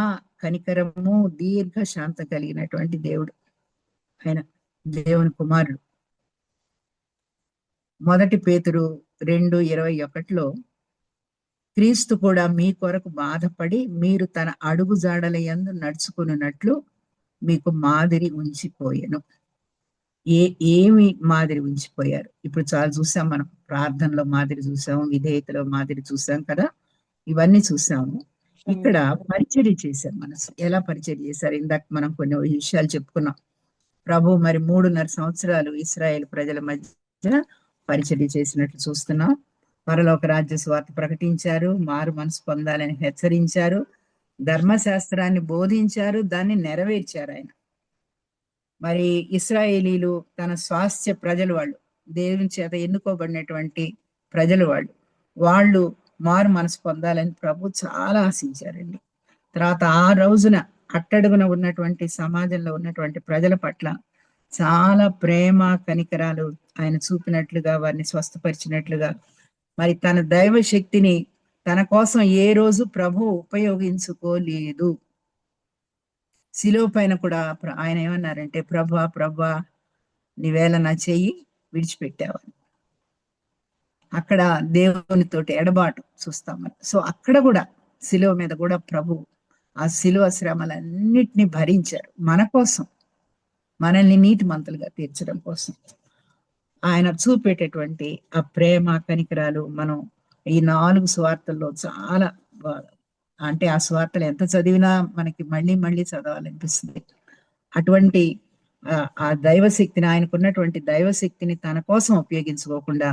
కనికరము, దీర్ఘ శాంత కలిగినటువంటి దేవుడు. ఆయన దేవుని కుమారుడు. 1 పేతురు 2:21 క్రీస్తు కూడా మీ కొరకు బాధపడి మీరు తన అడుగు జాడల యందు నడుచుకున్నట్లు మీకు మాదిరి ఉంచిపోయాను. ఏమి మాదిరి ఉంచిపోయారు? ఇప్పుడు చాలా చూసాం మనం. ప్రార్థనలో మాదిరి చూసాం, విధేయతలో మాదిరి చూసాం కదా, ఇవన్నీ చూసాము. ఇక్కడ పరిచర్య చేశారు మనసు. ఎలా పరిచర్య చేశారు? ఇందాక మనం కొన్ని విషయాలు చెప్పుకున్నాం. ప్రభు మరి 3.5 సంవత్సరాలు ఇశ్రాయేల్ ప్రజల మధ్య పరిచర్య చేసినట్లు చూస్తున్నాం. పరలోక రాజ్య స్వార్థ ప్రకటించారు, మారు మనసు పొందాలని హెచ్చరించారు, ధర్మశాస్త్రాన్ని బోధించారు, దాన్ని నెరవేర్చారు ఆయన. మరి ఇశ్రాయేలీలు తన స్వాస్థ్య ప్రజలు, వాళ్ళు దేవుని చేత ఎన్నుకోబడినటువంటి ప్రజలు, వాళ్ళు మారు మనసు పొందాలని ప్రభు చాలా ఆశించారండి. తర్వాత ఆ రోజున అట్టడుగున ఉన్నటువంటి సమాజంలో ఉన్నటువంటి ప్రజల పట్ల చాలా ప్రేమ, కనికరాలు ఆయన చూపినట్లుగా, వారిని స్వస్థపరిచినట్లుగా, మరి తన దైవ శక్తిని తన కోసం ఏ రోజు ప్రభు ఉపయోగించుకోలేదు. శిలువ పైన కూడా ఆయన ఏమన్నారంటే, ప్రభా నీవేళ నా చెయ్యి విడిచిపెట్టావని. అక్కడ దేవునితోటి ఎడబాటు చూస్తాం మనం. సో అక్కడ కూడా శిలువ మీద కూడా ప్రభు ఆ శిలువ శ్రమలన్నిటినీ భరించారు మన కోసం, మనల్ని నీతిమంతులుగా తీర్చడం కోసం. ఆయన చూపేటటువంటి ఆ ప్రేమ, కనికరాలు మనం ఈ 4 సువార్తల్లో చాలా, అంటే ఆ సువార్తలు ఎంత చదివినా మనకి మళ్ళీ మళ్ళీ చదవాలనిపిస్తుంది. అటువంటి ఆ దైవశక్తిని, ఆయనకున్నటువంటి దైవశక్తిని తన కోసం ఉపయోగించుకోకుండా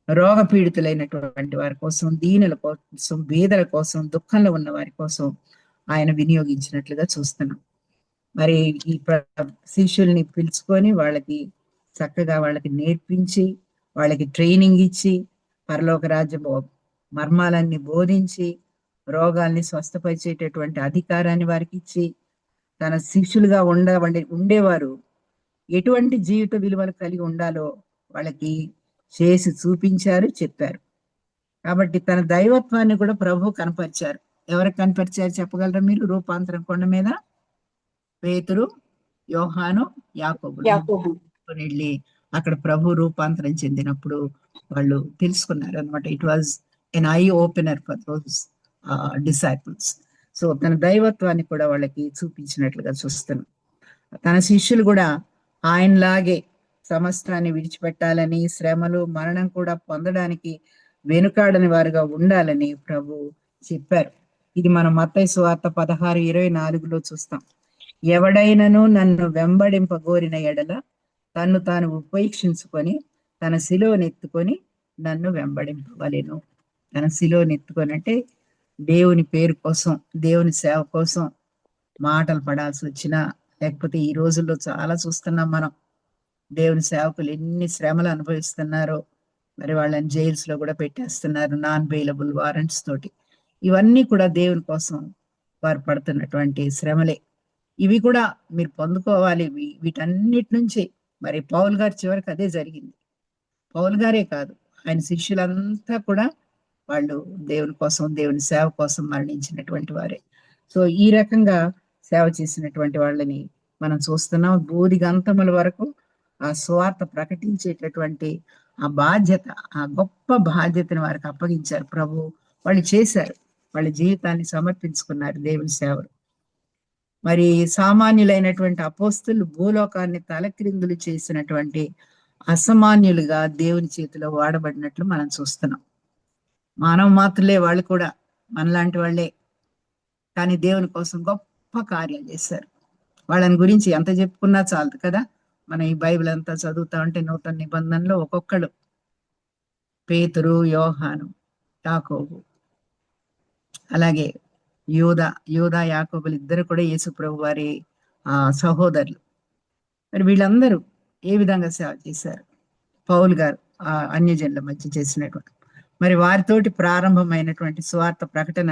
రోగ పీడితులైనటువంటి వారి కోసం, దీనుల కోసం, బీదల కోసం, దుఃఖంలో ఉన్న వారి కోసం ఆయన వినియోగించినట్లుగా చూస్తున్నాం. మరి ఈ శిష్యుల్ని పిలుచుకొని వాళ్ళకి చక్కగా వాళ్ళకి నేర్పించి, వాళ్ళకి ట్రైనింగ్ ఇచ్చి, పరలోక రాజ్య మర్మాలన్నీ బోధించి, రోగాల్ని స్వస్థపరిచేటటువంటి అధికారాన్ని వారికి ఇచ్చి, తన శిష్యులుగా ఉండేవారు ఎటువంటి జీవిత విలువలు కలిగి ఉండాలో వాళ్ళకి చేసి చూపించారు, చెప్పారు. కాబట్టి తన దైవత్వాన్ని కూడా ప్రభు కనపరిచారు. ఎవరికి కనపరిచారు చెప్పగలరా మీరు? రూపాంతరం కొండ మీద పేతురు, యోహాను, యాకోబు వెళ్ళి అక్కడ ప్రభు రూపాంతరం చెందినప్పుడు వాళ్ళు తెలుసుకున్నారు అనమాట. It was N eye opener for those disciples. So తన దైవత్వాన్ని కూడా వాళ్ళకి చూపించినట్లుగా చూస్తున్నాం. తన శిష్యులు కూడా ఆయనలాగే సమస్తాన్ని విడిచిపెట్టాలని, శ్రమలు, మరణం కూడా పొందడానికి వెనుకాడని వారుగా ఉండాలని ప్రభు చెప్పారు. ఇది మనం మత్తయి సువార్త 16:24 చూస్తాం. ఎవడైనను నన్ను వెంబడింపగోరిన ఎడల తన్ను తాను ఉపేక్షించుకొని తన శిలువనెత్తుకొని నన్ను వెంబడింపవలెను. తన శిలువనెత్తుకొని అంటే దేవుని పేరు కోసం, దేవుని సేవ కోసం మాటలు పడాల్సి వచ్చినా, లేకపోతే ఈ రోజుల్లో చాలా చూస్తున్నాం మనం, దేవుని సేవకులు ఎన్ని శ్రమలు అనుభవిస్తున్నారో. మరి వాళ్ళని జైల్స్ లో కూడా పెట్టేస్తున్నారు, నాన్ బెయిలబుల్ వారెంట్స్ తోటి. ఇవన్నీ కూడా దేవుని కోసం వారు పడుతున్నటువంటి శ్రమలే. ఇవి కూడా మీరు పొందుకోవాలి. వీటన్నిటి నుంచి మరి పౌలు గారు చివరికి అదే జరిగింది. పౌలు గారే కాదు, ఆయన శిష్యులంతా కూడా వాళ్ళు దేవుని కోసం, దేవుని సేవ కోసం మరణించినటువంటి వారే. సో ఈ రకంగా సేవ చేసినటువంటి వాళ్ళని మనం చూస్తున్నాం. బూదిగంతముల వరకు ఆ స్వార్థ ప్రకటించేటటువంటి ఆ బాధ్యత, ఆ గొప్ప బాధ్యతను వారికి అప్పగించారు ప్రభు. వాళ్ళు చేశారు, వాళ్ళ జీవితాన్ని సమర్పించుకున్నారు దేవుని సేవలు. మరి సామాన్యులైనటువంటి అపోస్తులు భూలోకాన్ని తలక్రిందులు చేసినటువంటి అసామాన్యులుగా దేవుని చేతిలో వాడబడినట్లు మనం చూస్తున్నాం. మానవ మాత్రులే వాళ్ళు కూడా, మనలాంటి వాళ్ళే, కానీ దేవుని కోసం గొప్ప కార్యాలు చేశారు. వాళ్ళని గురించి ఎంత చెప్పుకున్నా చాలదు కదా. మనం ఈ బైబిల్ అంతా చదువుతా ఉంటే నూతన నిబంధనలో ఒక్కొక్కడు పేతురు, యోహాను, యాకోబు, అలాగే యూదా యాకోబులు ఇద్దరు కూడా యేసు ప్రభు వారి సహోదరులు. మరి వీళ్ళందరూ ఏ విధంగా సేవ చేశారు? పౌలు గారు అన్యజనుల మధ్య చేసినటువంటి, మరి వారితోటి ప్రారంభమైనటువంటి సువార్త ప్రకటన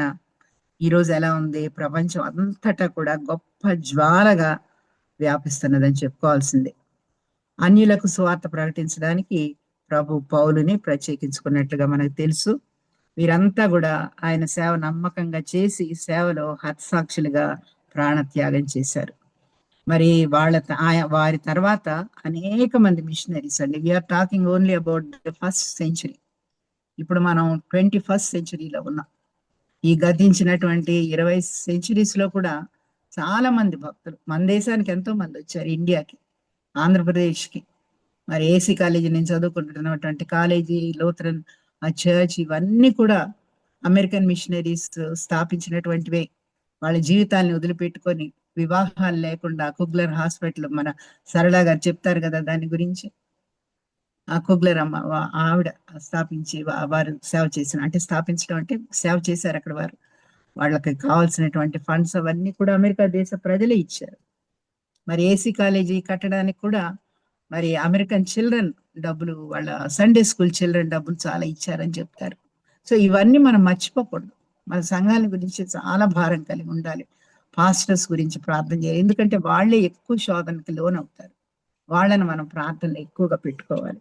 ఈరోజు ఎలా ఉంది? ప్రపంచం అంతటా కూడా గొప్ప జ్వాలగా వ్యాపిస్తున్నదని చెప్పుకోవాల్సిందే. అన్యులకు సువార్త ప్రకటించడానికి ప్రభు పౌలుని ప్రత్యేకించుకున్నట్లుగా మనకు తెలుసు. వీరంతా కూడా ఆయన సేవ నమ్మకంగా చేసి సేవలో హతసాక్షులుగా ప్రాణత్యాగం చేశారు. మరి వారి తర్వాత అనేక మంది మిషనరీస్ అండి. We are talking only about the first century. ఇప్పుడు మనం 21st సెంచరీలో ఉన్నాం. ఈ గతించినటువంటి 20 సెంచరీస్ లో కూడా చాలా మంది భక్తులు మన దేశానికి ఎంతో మంది వచ్చారు, ఇండియాకి, ఆంధ్రప్రదేశ్కి. మరి ఏసీ కాలేజీ నేను చదువుకుంటున్నటువంటి కాలేజీ, లూథరన్ చర్చ్, ఇవన్నీ కూడా అమెరికన్ మిషనరీస్ స్థాపించినటువంటివే. వాళ్ళ జీవితాన్ని వదిలిపెట్టుకొని వివాహాలు లేకుండా కుగ్లర్ హాస్పిటల్, మన సరళ గారు చెప్తారు కదా దాని గురించి. ఆ కుగ్లర్ అమ్మ ఆవిడ స్థాపించి వారు సేవ చేసిన, అంటే స్థాపించడం అంటే సేవ చేశారు అక్కడ వారు. వాళ్ళకి కావాల్సినటువంటి ఫండ్స్ అవన్నీ కూడా అమెరికా దేశ ప్రజలే ఇచ్చారు. మరి ఏసీ కాలేజీ కట్టడానికి కూడా మరి అమెరికన్ చిల్డ్రన్ డబ్బులు, వాళ్ళ సండే స్కూల్ చిల్డ్రన్ డబ్బులు చాలా ఇచ్చారని చెప్తారు. సో ఇవన్నీ మనం మర్చిపోకూడదు. మన సంఘాల గురించి చాలా భారం కలిగి ఉండాలి. పాస్టర్స్ గురించి ప్రార్థన చేయాలి, ఎందుకంటే వాళ్ళే ఎక్కువ శోధనకి లోనవుతారు. వాళ్ళని మనం ప్రార్థనలు ఎక్కువగా పెట్టుకోవాలి.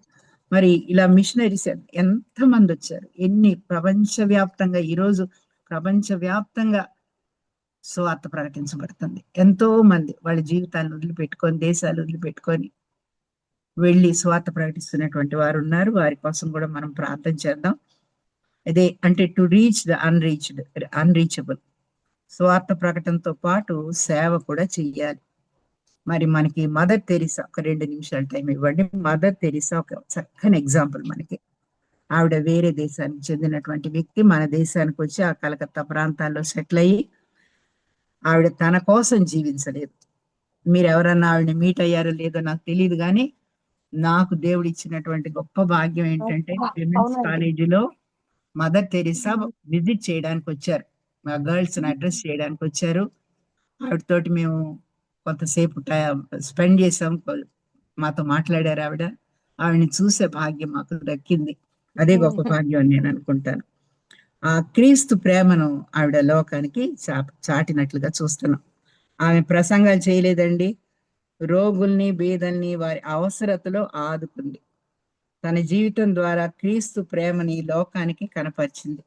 మరి ఇలా మిషనరీస్ ఎంతమంది వచ్చారు, ఎన్ని ప్రపంచవ్యాప్తంగా, ఈరోజు ప్రపంచవ్యాప్తంగా సువార్త ప్రకటించబడుతుంది. ఎంతో మంది వాళ్ళ జీవితాలను వదిలిపెట్టుకొని, దేశాలు వదిలిపెట్టుకొని వెళ్ళి సువార్త ప్రకటిస్తున్నటువంటి వారు ఉన్నారు. వారి కోసం కూడా మనం ప్రార్థన చేద్దాం. అదే అంటే టు రీచ్ ద అన్రీచబుల్. సువార్త ప్రకటనతో పాటు సేవ కూడా చెయ్యాలి. మరి మనకి మదర్ తెరీసా, ఒక 2 నిమిషాలు టైం ఇవ్వండి. మదర్ తెరీసా ఒక చక్కని ఎగ్జాంపుల్ మనకి. ఆవిడ వేరే దేశానికి చెందినటువంటి వ్యక్తి, మన దేశానికి వచ్చి ఆ కలకత్తా ప్రాంతాల్లో సెటిల్ అయ్యి, ఆవిడ తన కోసం జీవించలేదు. మీరు ఎవరన్నా ఆవిడని మీట్ అయ్యారో లేదో నాకు తెలియదు, కానీ నాకు దేవుడు ఇచ్చినటువంటి గొప్ప భాగ్యం ఏంటంటే విమెన్స్ కాలేజీలో మదర్ తెరీసా విజిట్ చేయడానికి వచ్చారు. మా గర్ల్స్ అడ్రస్ చేయడానికి వచ్చారు. ఆవిడతోటి మేము కొంతసేపు స్పెండ్ చేసాం, మాతో మాట్లాడారు ఆవిడ. ఆవిడని చూసే భాగ్యం మాకు దక్కింది. అదే గొప్ప భాగ్యం అని నేను అనుకుంటాను. ఆ క్రీస్తు ప్రేమను ఆవిడ లోకానికి చాటినట్లుగా చూస్తున్నాం. ఆమె ప్రసంగాలు చేయలేదండి, రోగుల్ని, బీదల్ని వారి అవసరతలో ఆదుకుంది. తన జీవితం ద్వారా క్రీస్తు ప్రేమని లోకానికి కనపరిచింది.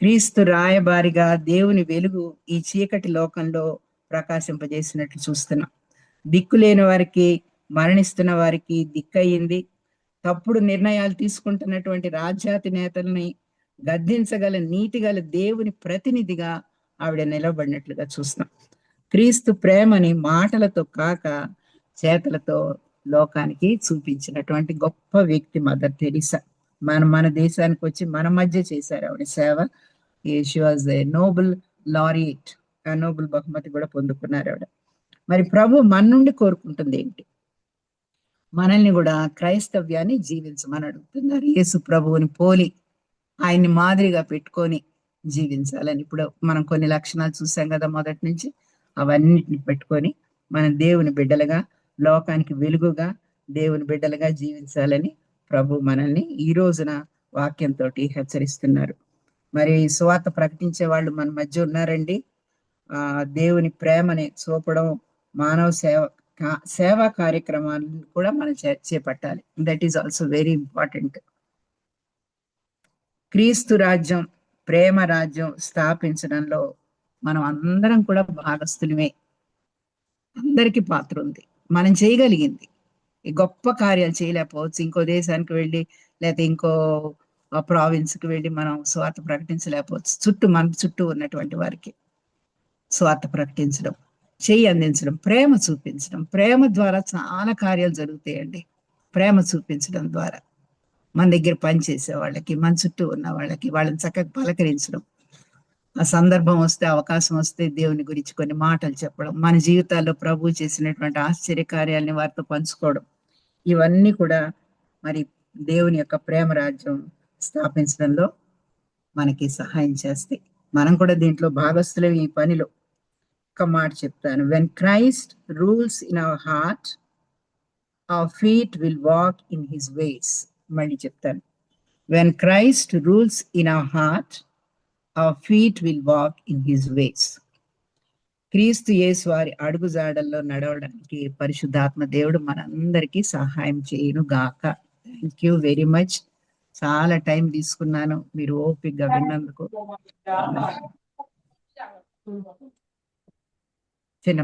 క్రీస్తు రాయబారిగా దేవుని వెలుగు ఈ చీకటి లోకంలో ప్రకాశింపజేసినట్లు చూస్తున్నాం. దిక్కులేని వారికి, మరణిస్తున్న వారికి దిక్కయింది. తప్పుడు నిర్ణయాలు తీసుకుంటున్నటువంటి రాజ్యాతి నేతల్ని గద్దించగల నీతిగల దేవుని ప్రతినిధిగా ఆవిడ నిలబడినట్లుగా చూస్తున్నాం. క్రీస్తు ప్రేమని మాటలతో కాక చేతలతో లోకానికి చూపించినటువంటి గొప్ప వ్యక్తి మదర్ తెరీసా. మన దేశానికి వచ్చి మన మధ్య చేశారు ఆవిడ సేవ. She was a Nobel laureate, ఆ నోబెల్ బహుమతి కూడా పొందుకున్నారు ఆవిడ. మరి ప్రభు మన నుండి కోరుకుంటుంది ఏంటి? మనల్ని కూడా క్రైస్తవ్యాన్ని జీవించమని అడుగుతున్నారు. యేసు ప్రభువుని పోలి ఆయన్ని మాదిరిగా పెట్టుకొని జీవించాలని. ఇప్పుడు మనం కొన్ని లక్షణాలు చూసాం కదా మొదటి నుంచి, అవన్నిటిని పెట్టుకొని మన దేవుని బిడ్డలుగా, లోకానికి వెలుగుగా, దేవుని బిడ్డలుగా జీవించాలని ప్రభు మనల్ని ఈ రోజున వాక్యంతో హెచ్చరిస్తున్నారు. మరి సువార్త ప్రకటించే వాళ్ళు మన మధ్య ఉన్నారండి. దేవుని ప్రేమని చూపడం, మానవ సేవా కార్యక్రమాలను కూడా మనం చేపట్టాలి. That is also very important. క్రీస్తు రాజ్యం, ప్రేమ రాజ్యం స్థాపించడంలో మనం అందరం కూడా భాగస్థులమే. అందరికీ పాత్ర ఉంది. మనం చేయగలిగింది ఈ గొప్ప కార్యాలు చేయలేకపోవచ్చు. ఇంకో దేశానికి వెళ్ళి, లేకపోతే ఇంకో ప్రావిన్స్కి వెళ్ళి మనం స్వార్థ ప్రకటించలేకపోవచ్చు. మన చుట్టూ ఉన్నటువంటి వారికి స్వార్థ ప్రకటించడం, చేయి అందించడం, ప్రేమ చూపించడం. ప్రేమ ద్వారా చాలా కార్యాలు జరుగుతాయండి. ప్రేమ చూపించడం ద్వారా మన దగ్గర పనిచేసే వాళ్ళకి, మన చుట్టూ ఉన్న వాళ్ళకి, వాళ్ళని చక్కగా పలకరించడం, ఆ సందర్భం వస్తే, అవకాశం వస్తే దేవుని గురించి కొన్ని మాటలు చెప్పడం, మన జీవితాల్లో ప్రభు చేసినటువంటి ఆశ్చర్య కార్యాలని వారితో పంచుకోవడం, ఇవన్నీ కూడా మరి దేవుని యొక్క ప్రేమ రాజ్యం స్థాపించడంలో మనకి సహాయం చేస్తాయి. మనం కూడా దీంట్లో భాగస్థులం ఈ పనిలో. ఒక మాట చెప్తాను, when Christ rules in our heart our feet will walk in his ways. మళ్ళీ చెప్తాను, when Christ rules in our heart our feet will walk in his ways. క్రీస్తు యేసు వారి అడుగుజాడల్లో నడవడానికి పరిశుద్ధాత్మ దేవుడు మనందరికీ సహాయం చేయును గాక. Thank you very much. చాలా టైం తీసుకున్నాను, మీరు ఓపికగా విన్నందుకు. చిన్న